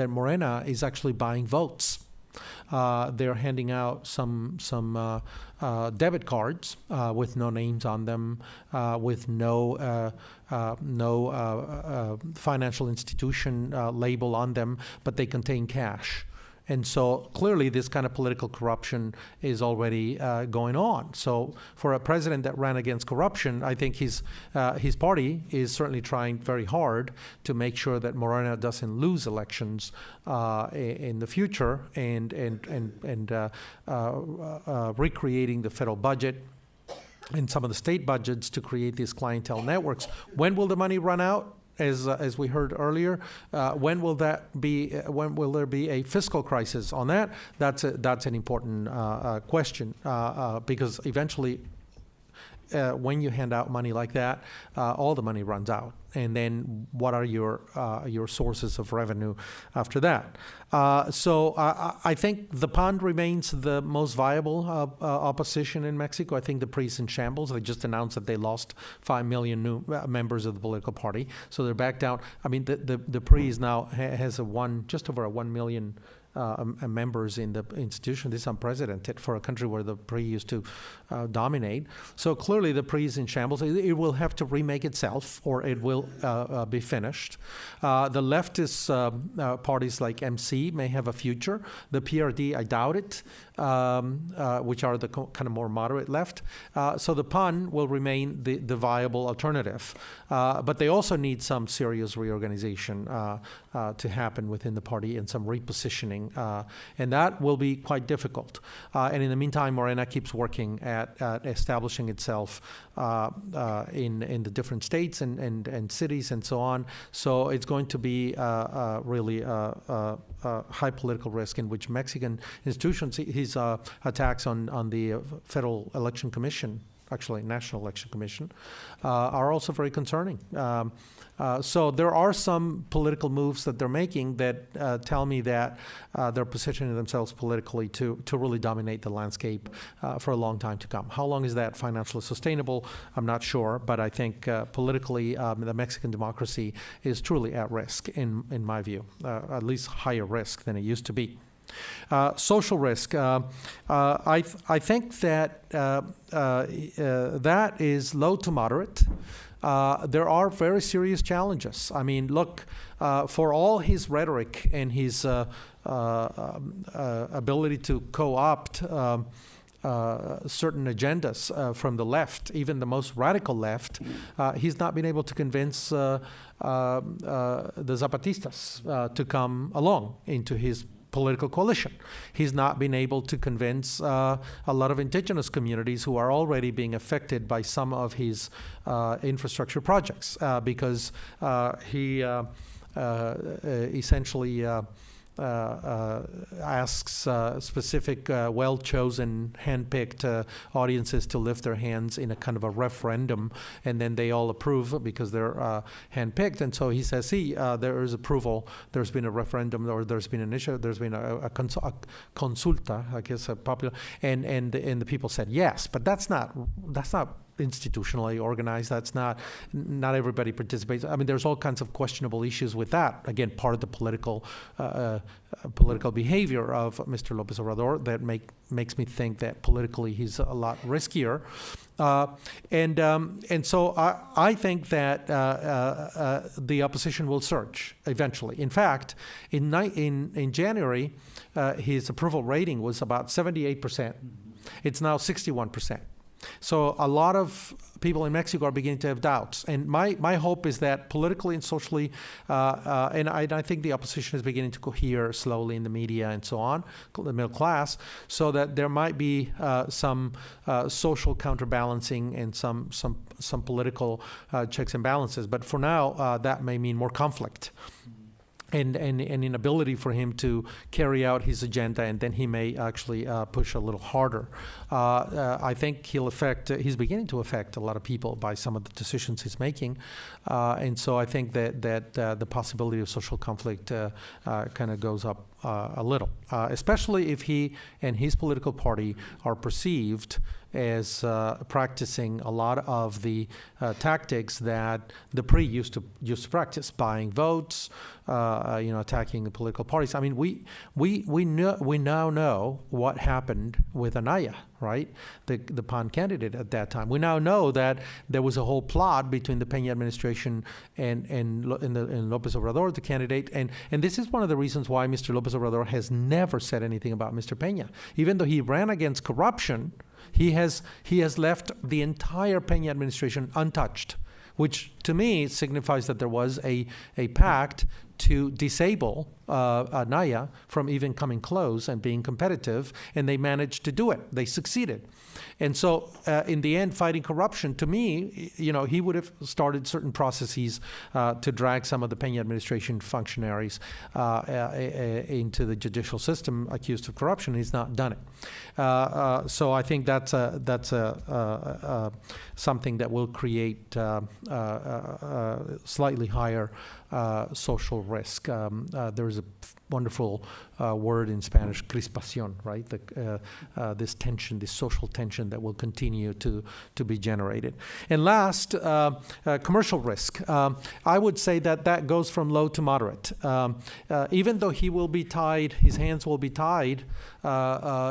Morena is actually buying votes. They're handing out some debit cards with no names on them, with no financial institution label on them, but they contain cash. And so clearly this kind of political corruption is already going on. So for a president that ran against corruption, I think his party is certainly trying very hard to make sure that Morena doesn't lose elections in the future, and recreating the federal budget and some of the state budgets to create these clientele networks. When will the money run out? As we heard earlier, when will that be? When will there be a fiscal crisis on that? That's an important question, because eventually, when you hand out money like that, all the money runs out, and then what are your sources of revenue after that? So I think the PAN remains the most viable opposition in Mexico. I think the PRI is in shambles. They just announced that they lost 5 million new members of the political party, so they're back down. I mean, the PRI is now has just over 1 million members in the institution. This is unprecedented for a country where the PRI used to dominate. So clearly the PRI is in shambles. It will have to remake itself, or it will be finished. The leftist parties like MC may have a future. The PRD, I doubt it, which are the kind of more moderate left. So the PAN will remain the viable alternative. But they also need some serious reorganization to happen within the party, and some repositioning. And that will be quite difficult. And in the meantime, Morena keeps working at establishing itself in the different states and cities and so on. So it's going to be really a high political risk, in which Mexican institutions, his attacks on the Federal Election Commission, actually National Election Commission, are also very concerning. So there are some political moves that they're making that tell me that they're positioning themselves politically to really dominate the landscape for a long time to come. How long is that financially sustainable? I'm not sure, but I think politically the Mexican democracy is truly at risk, in my view, at least higher risk than it used to be. Social risk. I think that that is low to moderate. There are very serious challenges. I mean, look, for all his rhetoric and his ability to co-opt certain agendas from the left, even the most radical left, he's not been able to convince the Zapatistas to come along into his political coalition. He's not been able to convince a lot of indigenous communities who are already being affected by some of his infrastructure projects, because he essentially asks specific, well-chosen, hand-picked audiences to lift their hands in a kind of a referendum, and then they all approve because they're hand-picked. And so he says, see, there is approval. There's been a referendum, or there's been an issue. There's been a consulta, I guess, a popular, and the people said yes. But that's not institutionally organized. That's not everybody participates. I mean, there's all kinds of questionable issues with that. Again, part of the political behavior of Mr. López Obrador that makes me think that politically he's a lot riskier. And so I think that the opposition will surge eventually. In fact, in January, his approval rating was about 78%. It's now 61%. So a lot of people in Mexico are beginning to have doubts. And my hope is that politically and socially, and I think the opposition is beginning to cohere slowly in the media and so on, the middle class, so that there might be some social counterbalancing and some political checks and balances. But for now, that may mean more conflict. And inability for him to carry out his agenda, and then he may actually push a little harder. I think he's beginning to affect a lot of people by some of the decisions he's making. And so I think that the possibility of social conflict kind of goes up a little, especially if he and his political party are perceived as practicing a lot of the tactics that the PRI used to practice, buying votes, attacking the political parties. I mean, we now know what happened with Anaya, right? The PAN candidate at that time. We now know that there was a whole plot between the Peña administration and López Obrador, the candidate, and this is one of the reasons why Mr. López Obrador has never said anything about Mr. Peña, even though he ran against corruption. He has left the entire Peña administration untouched, which to me signifies that there was a pact to disable Anaya from even coming close and being competitive, and they managed to do it. They succeeded. And so in the end, fighting corruption, to me, he would have started certain processes to drag some of the Peña administration functionaries into the judicial system accused of corruption. He's not done it. So I think that's something that will create slightly higher social risk. There's a wonderful word in Spanish, crispación, right? This tension, this social tension that will continue to be generated. And last, commercial risk. I would say that goes from low to moderate. Even though he will be tied, his hands will be tied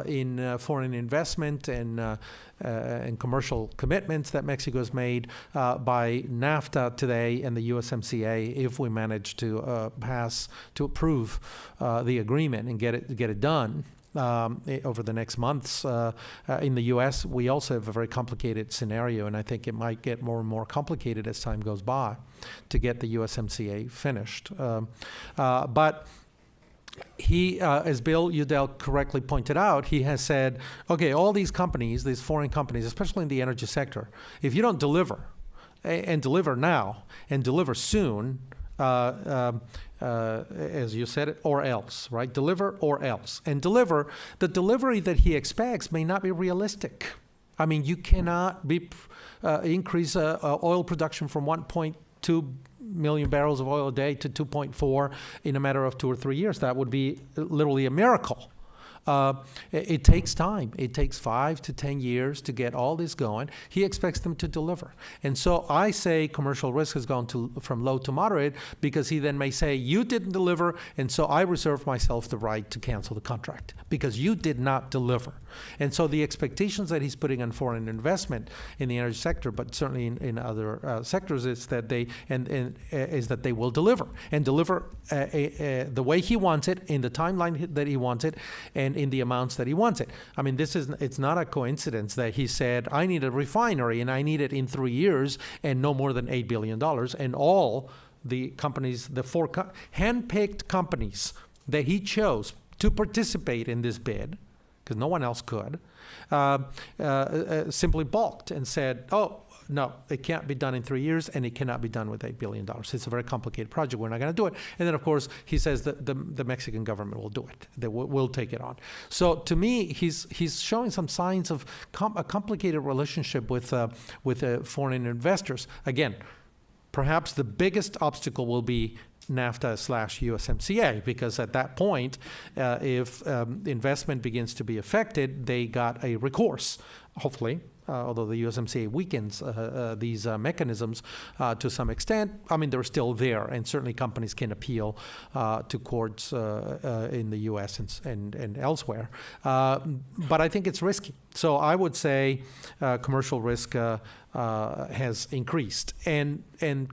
in foreign investment and commercial commitments that Mexico has made by NAFTA today and the USMCA, if we manage to approve the agreement and get it done over the next months. In the U.S., we also have a very complicated scenario, and I think it might get more and more complicated as time goes by to get the USMCA finished. But he, as Bill Udell correctly pointed out, he has said, okay, all these companies, these foreign companies, especially in the energy sector, if you don't deliver, and deliver now, and deliver soon, as you said, or else, right? Deliver or else. And the delivery that he expects may not be realistic. I mean, you cannot increase oil production from 1.2 million barrels of oil a day to 2.4 in a matter of 2 or 3 years. That would be literally a miracle. It takes time. It takes 5 to 10 years to get all this going. He expects them to deliver. And so I say commercial risk has gone from low to moderate, because he then may say, you didn't deliver, and so I reserve myself the right to cancel the contract because you did not deliver. And so the expectations that he's putting on foreign investment in the energy sector, but certainly in other sectors, is that they will deliver, and deliver the way he wants it, in the timeline that he wants it, and in the amounts that he wants it. I mean, it's not a coincidence that he said, I need a refinery and I need it in 3 years and no more than $8 billion. And all the companies, the 4 hand-picked companies that he chose to participate in this bid, because no one else could, simply balked and said, oh, no, it can't be done in 3 years, and it cannot be done with $8 billion. It's a very complicated project. We're not going to do it. And then, of course, he says that the Mexican government will do it. They will take it on. So to me, he's showing some signs of a complicated relationship with foreign investors. Again, perhaps the biggest obstacle will be NAFTA/USMCA, because at that point, if investment begins to be affected, they got a recourse, hopefully, although the USMCA weakens these mechanisms to some extent. I mean, they're still there, and certainly companies can appeal to courts in the U.S. and elsewhere. But I think it's risky. So I would say commercial risk has increased, and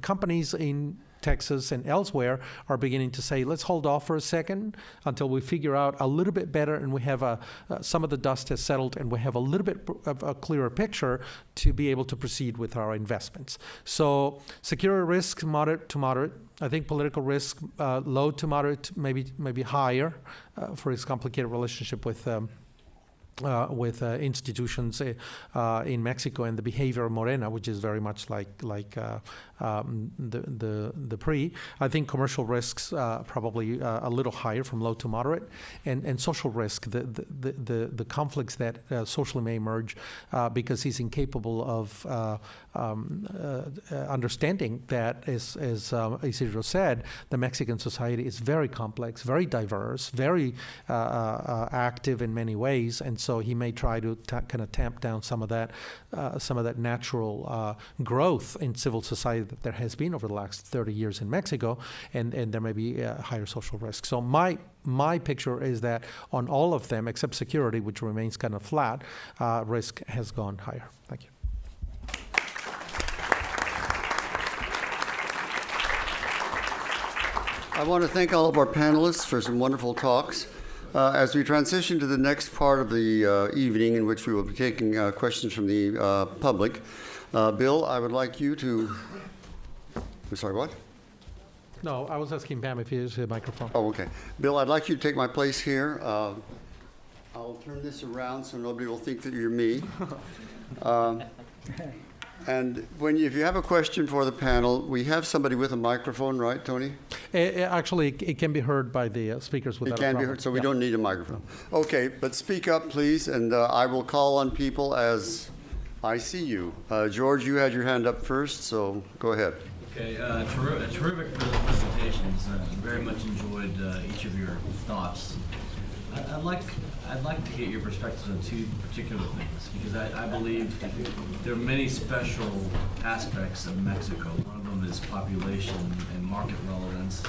companies in Texas and elsewhere are beginning to say, let's hold off for a second until we figure out a little bit better, and we have some of the dust has settled, and we have a little bit of a clearer picture to be able to proceed with our investments. So security risk, moderate to moderate. I think political risk, low to moderate, maybe higher for its complicated relationship with institutions in Mexico, and the behavior of Morena, which is very much like the PRI. I think commercial risks probably a little higher, from low to moderate, and social risk, the conflicts that socially may emerge because he's incapable of understanding that, as Isidro said, the Mexican society is very complex, very diverse, very active in many ways, and so he may try to kind of tamp down some of that natural growth in civil society that there has been over the last 30 years in Mexico, and there may be higher social risk. So my picture is that on all of them, except security, which remains kind of flat, risk has gone higher. Thank you. I want to thank all of our panelists for some wonderful talks. As we transition to the next part of the evening, in which we will be taking questions from the public, Bill, I would like you to... I'm sorry, what? No, I was asking Pam if he has a microphone. Oh, okay. Bill, I'd like you to take my place here. I'll turn this around so nobody will think that you're me. And if you have a question for the panel, we have somebody with a microphone, right, Tony? Actually, it can be heard by the speakers without a problem. It can be heard, so we don't need a microphone. Okay, but speak up, please, and I will call on people as I see you. George, you had your hand up first, so go ahead. Okay, terrific presentations. Very much enjoyed each of your thoughts. I'd like to get your perspectives on two particular things, because I believe there are many special aspects of Mexico. One of them is population and market relevance,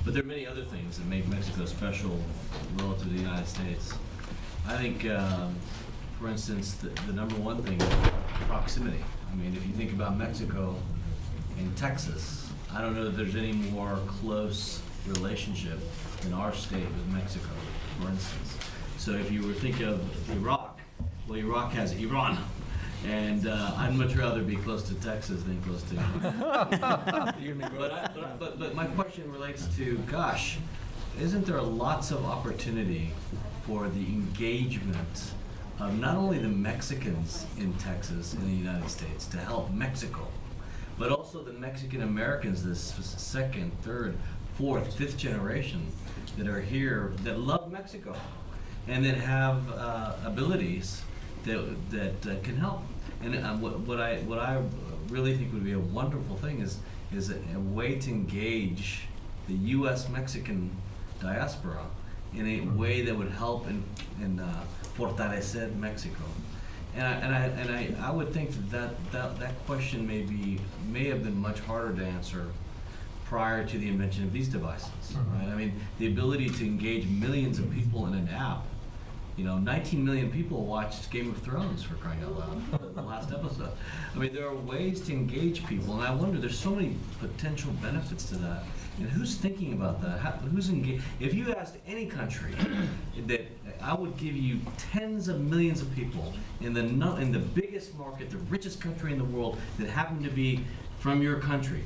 but there are many other things that make Mexico special relative to the United States. I think, for instance, the number one thing is proximity. I mean, if you think about Mexico and Texas, I don't know that there's any more close relationship in our state with Mexico, for instance. So if you were thinking of Iraq, well, Iraq has Iran, and I'd much rather be close to Texas than close to Iran. But my question relates to, gosh, isn't there lots of opportunity for the engagement of not only the Mexicans in Texas and the United States to help Mexico, but also the Mexican Americans, this second, third, fourth, fifth generation that are here that love Mexico and that have abilities that can help. And what I really think would be a wonderful thing is a way to engage the U.S. Mexican diaspora in a way that would help in fortalecer Mexico. And I would think that question may have been much harder to answer prior to the invention of these devices, right? I mean, the ability to engage millions of people in an app. 19 million people watched Game of Thrones, for crying out loud, the last episode. I mean, there are ways to engage people, and I wonder, there's so many potential benefits to that. And who's thinking about that? Who's engaged? If you asked any country, that I would give you tens of millions of people in the biggest market, the richest country in the world, that happen to be from your country,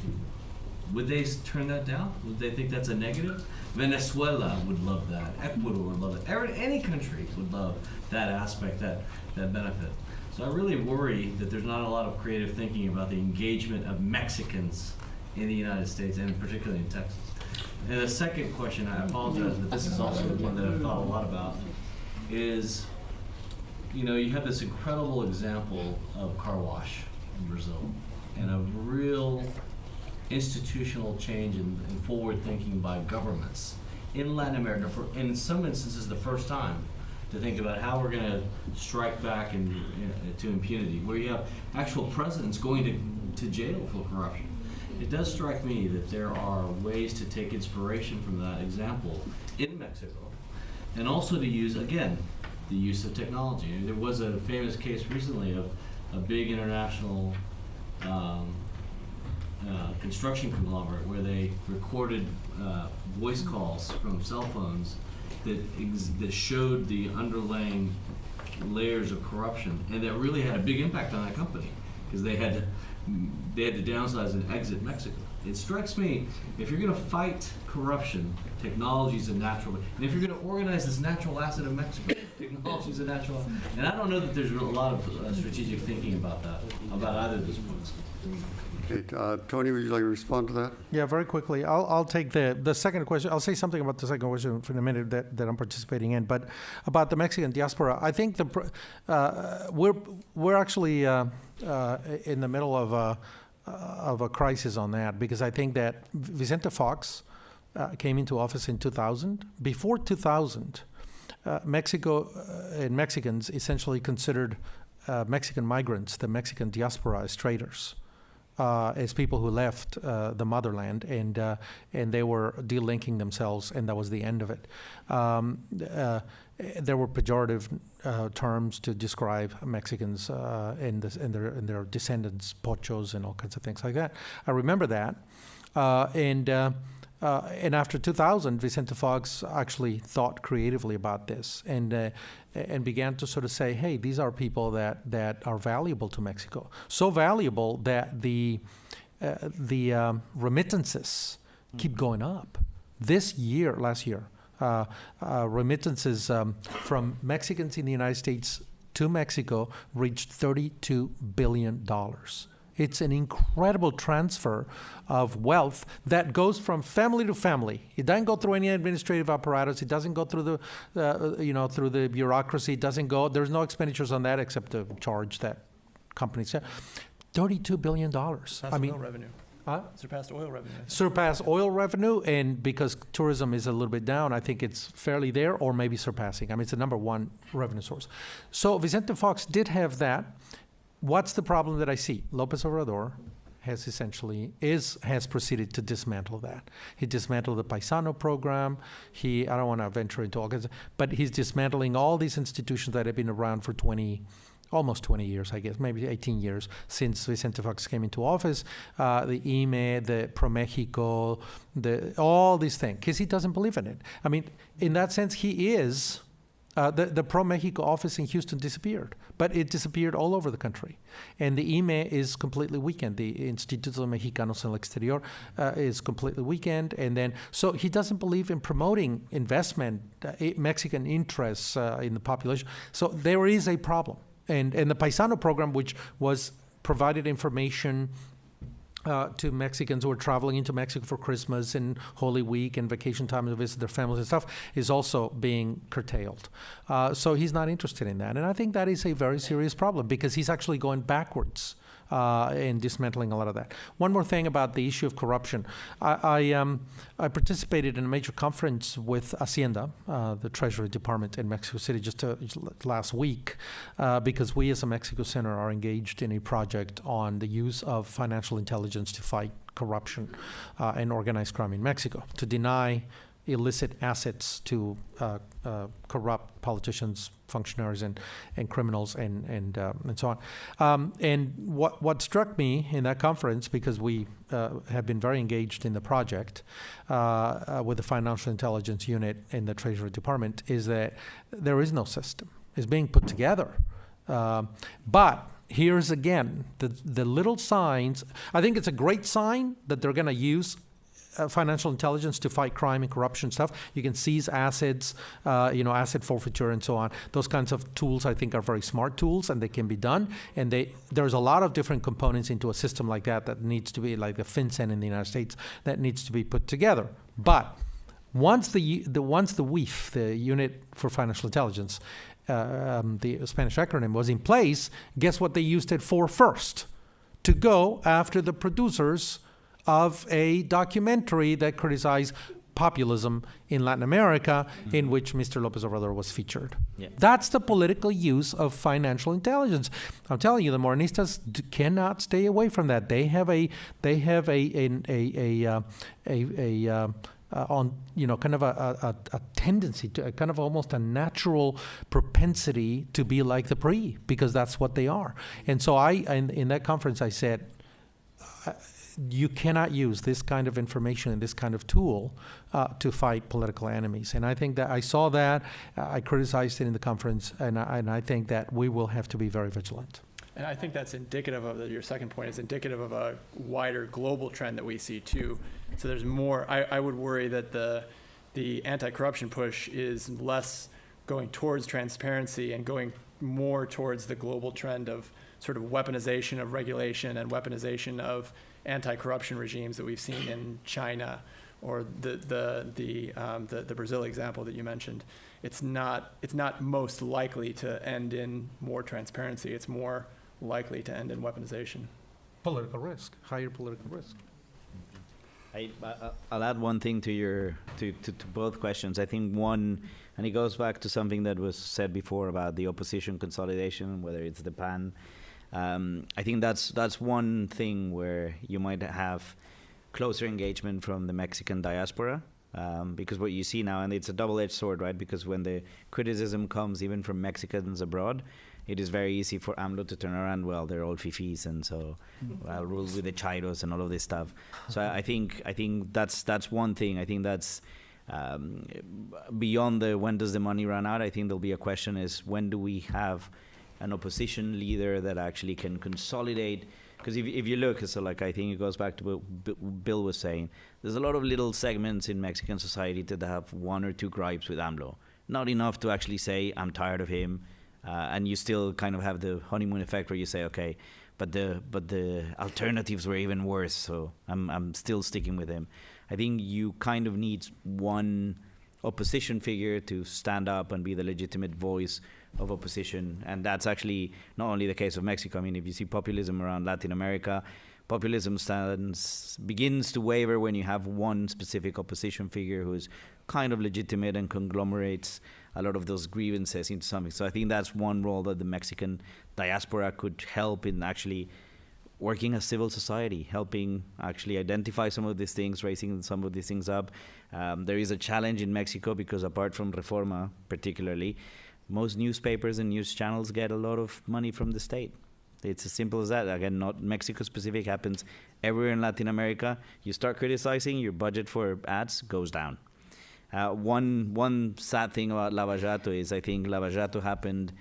would they turn that down? Would they think that's a negative? Venezuela would love that. Ecuador would love it. Any country would love that aspect, that benefit. So I really worry that there's not a lot of creative thinking about the engagement of Mexicans in the United States, and particularly in Texas. And the second question, I apologize, but this is also the one that I've thought a lot about, is, you know, you have this incredible example of car wash in Brazil, and a real institutional change in forward thinking by governments in Latin America, for, in some instances, the first time to think about how we're going to strike back to impunity, where you have actual presidents going to jail for corruption. It does strike me that there are ways to take inspiration from that example in Mexico, and also to use, again, the use of technology. There was a famous case recently of a big international construction conglomerate where they recorded voice calls from cell phones that showed the underlying layers of corruption, and that really had a big impact on that company because they had to downsize and exit Mexico. It strikes me, if you're going to fight corruption, technology is a natural, and if you're going to organize this natural asset of Mexico, technology is a natural, and I don't know that there's a lot of strategic thinking about that, about either of those points. Okay, Tony, would you like to respond to that? Yeah, very quickly. I'll take the second question. I'll say something about the second question for a minute that I'm participating in. But about the Mexican diaspora, I think we're actually in the middle of a crisis on that, because I think that Vicente Fox came into office in 2000. Before 2000, Mexico and Mexicans essentially considered Mexican migrants, the Mexican diaspora, as traitors. As people who left the motherland, and they were delinking themselves, and that was the end of it. There were pejorative terms to describe Mexicans and their descendants, pochos, and all kinds of things like that. I remember that, and after 2000, Vicente Fox actually thought creatively about this, and began to sort of say, hey, these are people that are valuable to Mexico. So valuable that the remittances keep going up. Last year, remittances from Mexicans in the United States to Mexico reached $32 billion. It's an incredible transfer of wealth that goes from family to family. It doesn't go through any administrative apparatus. It doesn't go through through the bureaucracy. It doesn't go. There's no expenditures on that except to charge that companies. $32 billion. Surpassed oil revenue. Surpassed oil revenue. Surpassed oil revenue, and because tourism is a little bit down, I think it's fairly there, or maybe surpassing. I mean, it's the number one revenue source. So Vicente Fox did have that. What's the problem that I see? López Obrador has proceeded to dismantle that. He dismantled the Paisano program. I don't want to venture into all kinds, but he's dismantling all these institutions that have been around for almost 20 years, I guess, maybe 18 years since Vicente Fox came into office. The IME, the ProMéxico, all these things, because he doesn't believe in it. I mean, in that sense, he is. The ProMéxico office in Houston disappeared, but it disappeared all over the country. And the IME is completely weakened. The Instituto Mexicanos en el Exterior is completely weakened. And then, so he doesn't believe in promoting investment, Mexican interests in the population. So there is a problem. And the Paisano program, which was provided information to Mexicans who are traveling into Mexico for Christmas and Holy Week and vacation time to visit their families and stuff, is also being curtailed. So he's not interested in that. And I think that is a very serious problem, because he's actually going backwards in dismantling a lot of that. One more thing about the issue of corruption. I participated in a major conference with Hacienda, the Treasury Department in Mexico City, just last week, because we as a Mexico Center are engaged in a project on the use of financial intelligence to fight corruption and organized crime in Mexico, to deny illicit assets to corrupt politicians, functionaries, and criminals, and so on. And what struck me in that conference, because we have been very engaged in the project with the Financial Intelligence Unit in the Treasury Department, is that there is no system. It's being put together. But here's again the little signs. I think it's a great sign that they're going to use financial intelligence to fight crime and corruption stuff. You can seize assets, asset forfeiture and so on. Those kinds of tools, I think, are very smart tools, and they can be done. And there's a lot of different components into a system like that needs to be, like the FinCEN in the United States, that needs to be put together. But once the WIF, the Unit for Financial Intelligence, the Spanish acronym, was in place, guess what they used it for first? To go after the producers of a documentary that criticized populism in Latin America, in which Mr. López Obrador was featured. Yeah. That's the political use of financial intelligence. I'm telling you, the Morenistas cannot stay away from that. They have a tendency to kind of almost a natural propensity to be like the PRI, because that's what they are. And so in that conference, I said, you cannot use this kind of information and this kind of tool to fight political enemies. And I think that I saw that, I criticized it in the conference, and I think that we will have to be very vigilant. And I think that's indicative of, your second point is indicative of a wider global trend that we see too. So there's more, I would worry that the anti-corruption push is less going towards transparency and going more towards the global trend of sort of weaponization of regulation and weaponization of anti-corruption regimes that we've seen in China, or the Brazil example that you mentioned. It's not most likely to end in more transparency. It's more likely to end in weaponization. Political risk, higher political risk. I'll add one thing to both questions. I think one, and it goes back to something that was said before about the opposition consolidation, whether it's the PAN. I think that's one thing where you might have closer engagement from the Mexican diaspora, because what you see now, and it's a double-edged sword, right? Because when the criticism comes even from Mexicans abroad, it is very easy for AMLO to turn around, well, they're all fifis, and so I'll rule with the chairos and all of this stuff. So I think that's one thing. I think that's beyond the when does the money run out. I think there'll be a question is when do we have an opposition leader that actually can consolidate? Because if you look, so like I think it goes back to what Bill was saying, there's a lot of little segments in Mexican society that have one or two gripes with AMLO. Not enough to actually say, I'm tired of him. And you still kind of have the honeymoon effect where you say, okay, but the alternatives were even worse, so I'm still sticking with him. I think you kind of need one opposition figure to stand up and be the legitimate voice of opposition, and that's actually not only the case of Mexico. I mean, if you see populism around Latin America, populism begins to waver when you have one specific opposition figure who is kind of legitimate and conglomerates a lot of those grievances into something. So I think that's one role that the Mexican diaspora could help in actually working as civil society, helping actually identify some of these things, raising some of these things up. There is a challenge in Mexico because apart from Reforma particularly, most newspapers and news channels get a lot of money from the state. It's as simple as that. Again, not Mexico specific, happens everywhere in Latin America. You start criticizing, your budget for ads goes down. One sad thing about Lava Jato is I think Lava Jato happened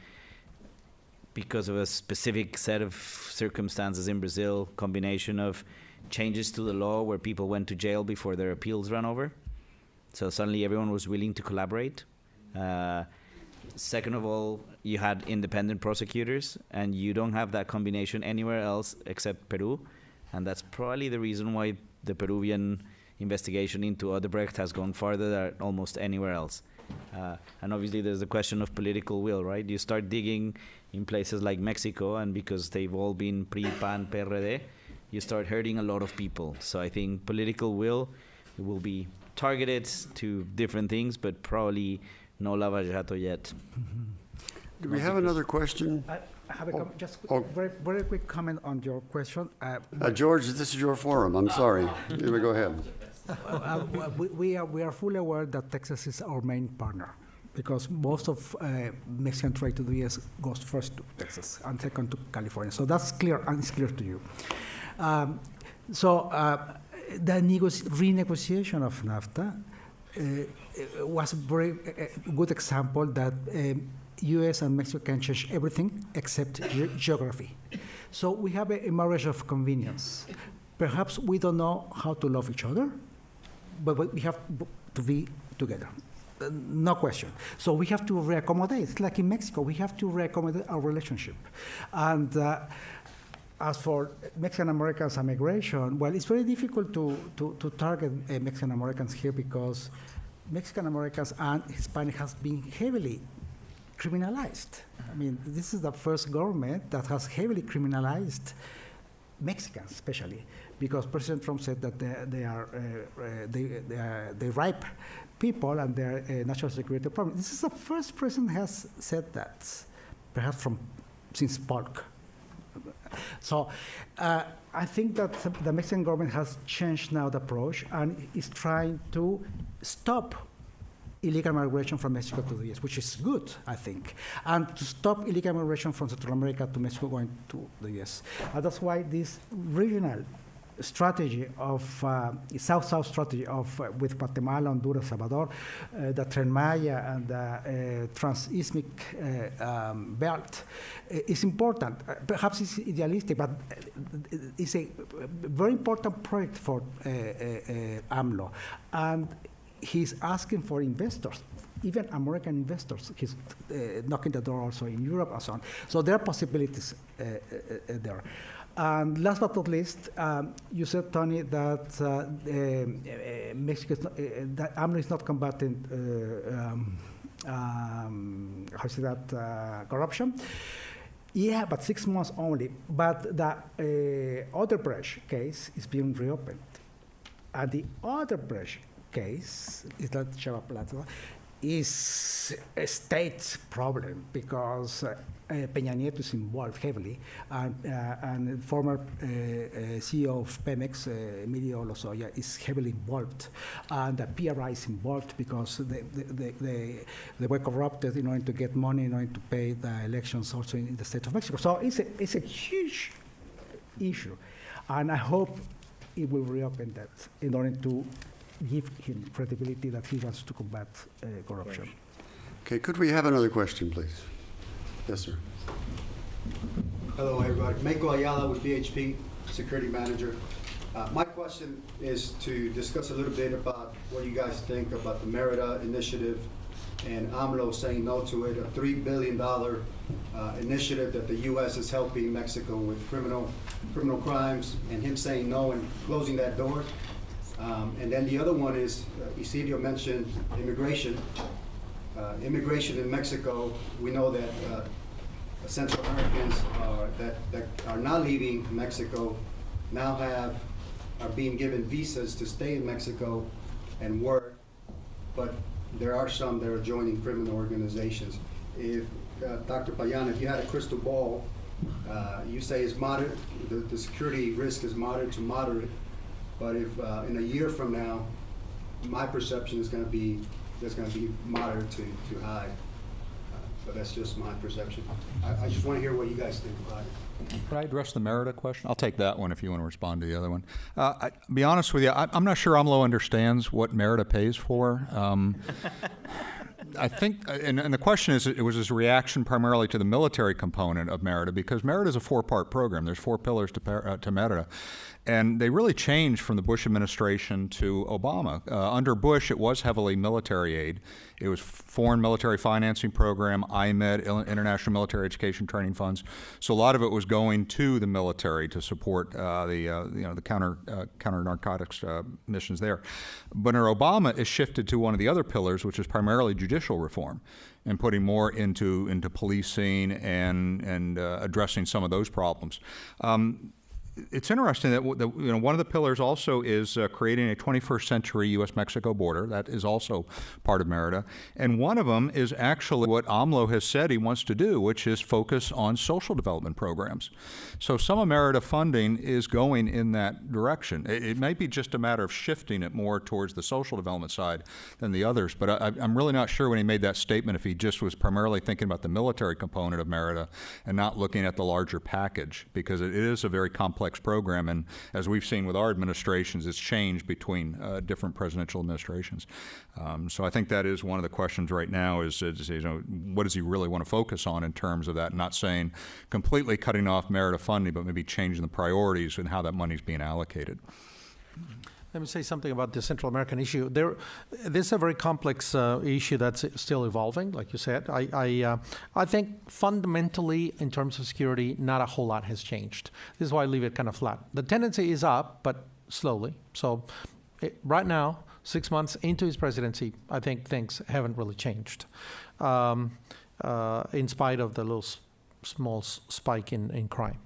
because of a specific set of circumstances in Brazil, combination of changes to the law where people went to jail before their appeals ran over. So suddenly everyone was willing to collaborate. Second of all, you had independent prosecutors, and you don't have that combination anywhere else except Peru. And that's probably the reason why the Peruvian investigation into Odebrecht has gone farther than almost anywhere else. And obviously there's the question of political will, right? You start digging in places like Mexico, and because they've all been PRI, PAN, PRD, you start hurting a lot of people. So I think political will be targeted to different things, but probably no Lava Jato yet. Do we have another question? I have very, very quick comment on your question. George, this is your forum. I'm sorry. You may go ahead. We are fully aware that Texas is our main partner because most of Mexican trade to the U.S. goes first to Texas and second to California. So that's clear, and it's clear to you. The renegotiation of NAFTA was a very good example that U.S. and Mexico can change everything except geography. So we have a marriage of convenience. Perhaps we don't know how to love each other, but we have to be together. No question. So we have to reaccommodate. It's like in Mexico, we have to reaccommodate our relationship. And as for Mexican Americans and migration, well, it's very difficult to target Mexican Americans here because Mexican Americans and Hispanic has been heavily criminalized. I mean, this is the first government that has heavily criminalized Mexicans, especially, because President Trump said that they rape people and they're a national security problem. This is the first president has said that, perhaps since Polk. So I think that the Mexican government has changed now the approach and is trying to stop illegal migration from Mexico to the U.S., which is good, I think, and to stop illegal migration from Central America to Mexico going to the U.S. And that's why this regional strategy of South-South strategy of with Guatemala, Honduras, Salvador, the Tren Maya and the Trans-Isthmic belt is important. Perhaps it's idealistic, but it's a very important project for AMLO. And he's asking for investors, even American investors. He's knocking the door also in Europe and so on. So there are possibilities there. And last but not least, you said, Tony, that Mexico, that AMLO is not combating, corruption. Yeah, but 6 months only. But the Odebrecht case is being reopened. And the Odebrecht case is that Chava Plata is a state problem because Peña Nieto is involved heavily, and former CEO of Pemex, Emilio Lozoya, is heavily involved, and the PRI is involved because they were corrupted in order to get money, in order to pay the elections also in the state of Mexico. So it's a huge issue, and I hope it will reopen that in order to give him credibility that he wants to combat corruption. Okay, could we have another question, please? Yes, sir. Hello, everybody. Mako Ayala with BHP, Security Manager. My question is to discuss a little bit about what you guys think about the Merida initiative and AMLO saying no to it, a $3 billion initiative that the U.S. is helping Mexico with criminal crimes, and him saying no and closing that door. And then the other one is, Isidro mentioned immigration. Immigration in Mexico, we know that Central Americans that are not leaving Mexico now are being given visas to stay in Mexico and work, but there are some that are joining criminal organizations. If, Dr. Payán, if you had a crystal ball, you say it's moderate, the security risk is moderate to moderate, but if in a year from now, my perception is going to be moderate to high. But that's just my perception. I just want to hear what you guys think about it. Could I address the Merida question? I'll take that one if you want to respond to the other one. To be honest with you, I'm not sure AMLO understands what Merida pays for. I think, and the question is, it was his reaction primarily to the military component of Merida, because Merida is a 4-part program. There's 4 pillars to Merida. And they really changed from the Bush administration to Obama. Under Bush, it was heavily military aid. It was foreign military financing program, IMED, International Military Education Training Funds. So a lot of it was going to the military to support the counter narcotics missions there. But under Obama, it shifted to one of the other pillars, which is primarily judicial reform, and putting more into policing and addressing some of those problems. It's interesting that one of the pillars also is creating a 21st century U.S.-Mexico border. That is also part of Merida. And one of them is actually what AMLO has said he wants to do, which is focus on social development programs. So some of Merida funding is going in that direction. It may be just a matter of shifting it more towards the social development side than the others. But I'm really not sure when he made that statement if he just was primarily thinking about the military component of Merida and not looking at the larger package, because it is a very complex program, and as we've seen with our administrations, it's changed between different presidential administrations. So I think that is one of the questions right now is what does he really want to focus on in terms of that, not saying completely cutting off Merida funding, but maybe changing the priorities and how that money is being allocated. Let me say something about the Central American issue. This is a very complex issue that's still evolving, like you said. I think fundamentally, in terms of security, not a whole lot has changed. This is why I leave it kind of flat. The tendency is up, but slowly. So right now, 6 months into his presidency, I think things haven't really changed, in spite of the little small spike in crime.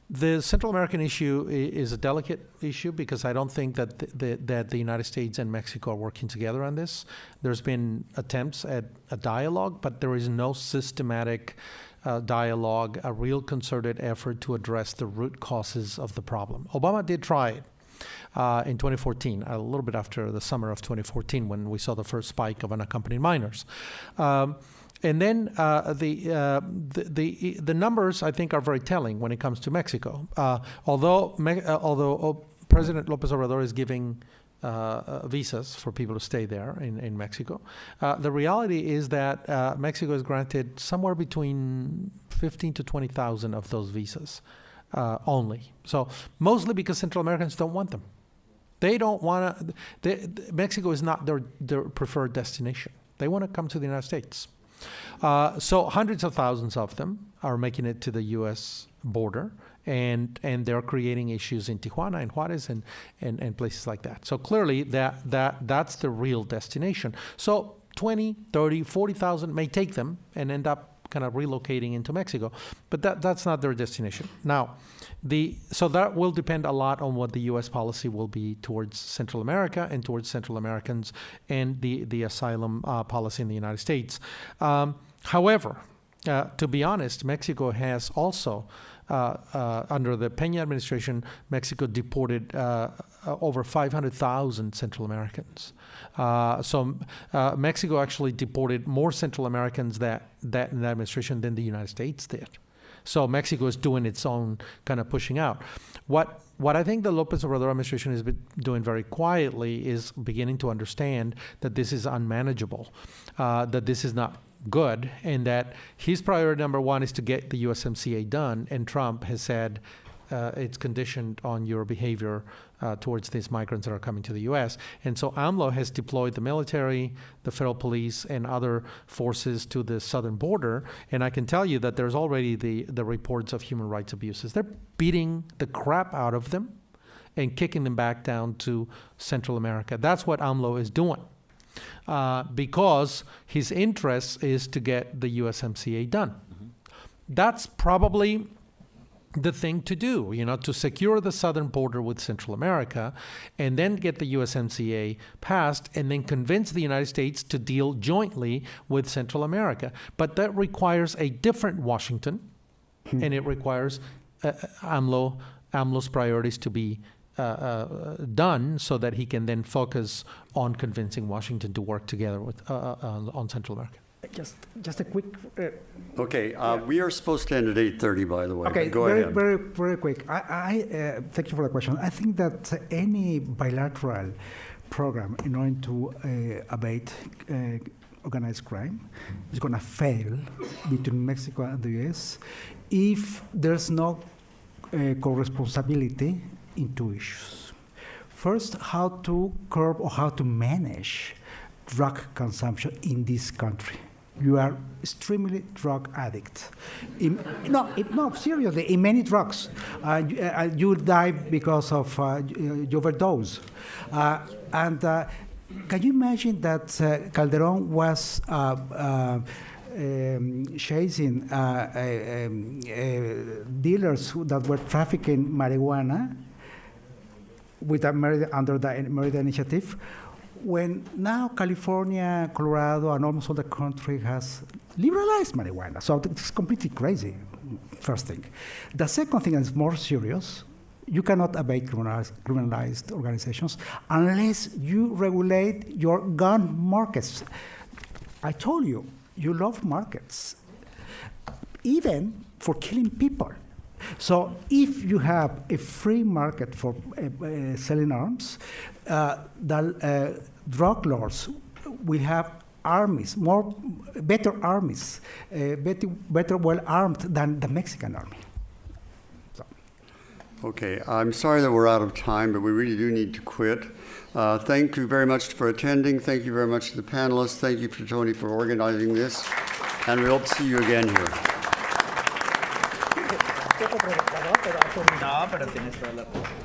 The Central American issue is a delicate issue because I don't think that the United States and Mexico are working together on this. There's been attempts at a dialogue, but there is no systematic dialogue, a real concerted effort to address the root causes of the problem. Obama did try it in 2014, a little bit after the summer of 2014, when we saw the first spike of unaccompanied minors. And then the numbers, I think, are very telling when it comes to Mexico. Although President López Obrador is giving visas for people to stay there in Mexico, the reality is that Mexico has granted somewhere between 15 to 20,000 of those visas only. So mostly because Central Americans don't want them. They don't want to. Mexico is not their preferred destination. They want to come to the United States. So hundreds of thousands of them are making it to the U.S. border, and they're creating issues in Tijuana and Juarez and places like that. So clearly that's the real destination. So 20, 30, 40,000 may take them and end up kind of relocating into Mexico, but that's not their destination. Now, so that will depend a lot on what the U.S. policy will be towards Central America and towards Central Americans and the asylum policy in the United States. However, to be honest, Mexico has also, under the Peña administration, Mexico deported over 500,000 Central Americans. So Mexico actually deported more Central Americans in that administration than the United States did. So Mexico is doing its own kind of pushing out. What I think the López Obrador administration has been doing very quietly is beginning to understand that this is unmanageable, that this is not good, and that his priority number one is to get the USMCA done, and Trump has said it's conditioned on your behavior towards these migrants that are coming to the U.S. And so AMLO has deployed the military, the federal police, and other forces to the southern border. And I can tell you that there's already the reports of human rights abuses. They're beating the crap out of them and kicking them back down to Central America. That's what AMLO is doing. Because his interest is to get the USMCA done. Mm-hmm. That's probably the thing to do, to secure the southern border with Central America and then get the USMCA passed and then convince the United States to deal jointly with Central America. But that requires a different Washington, and it requires AMLO's priorities to be done so that he can then focus on convincing Washington to work together with on Central America. Just a quick. Okay, we are supposed to end at 8:30, by the way. Okay, go very, ahead. very, very quick. I thank you for the question. I think that any bilateral program in order to abate organized crime is going to fail between Mexico and the U.S. if there's no co-responsibility in two issues. First, how to curb or how to manage drug consumption in this country. You are extremely drug addict. No, seriously, in many drugs. You die because of you overdose. And can you imagine that Calderón was chasing dealers that were trafficking marijuana under the Merida Initiative, when now California, Colorado, and almost all the country has liberalized marijuana. So it's completely crazy, first thing. The second thing is more serious. You cannot abate criminalized organizations unless you regulate your gun markets. I told you, you love markets, even for killing people. So if you have a free market for selling arms, the drug lords will have armies, better armies, better well armed than the Mexican army. So. Okay, I'm sorry that we're out of time, but we really do need to quit. Thank you very much for attending. Thank you very much to the panelists. Thank you to Tony for organizing this. And we hope to see you again here. No, pero tienes toda la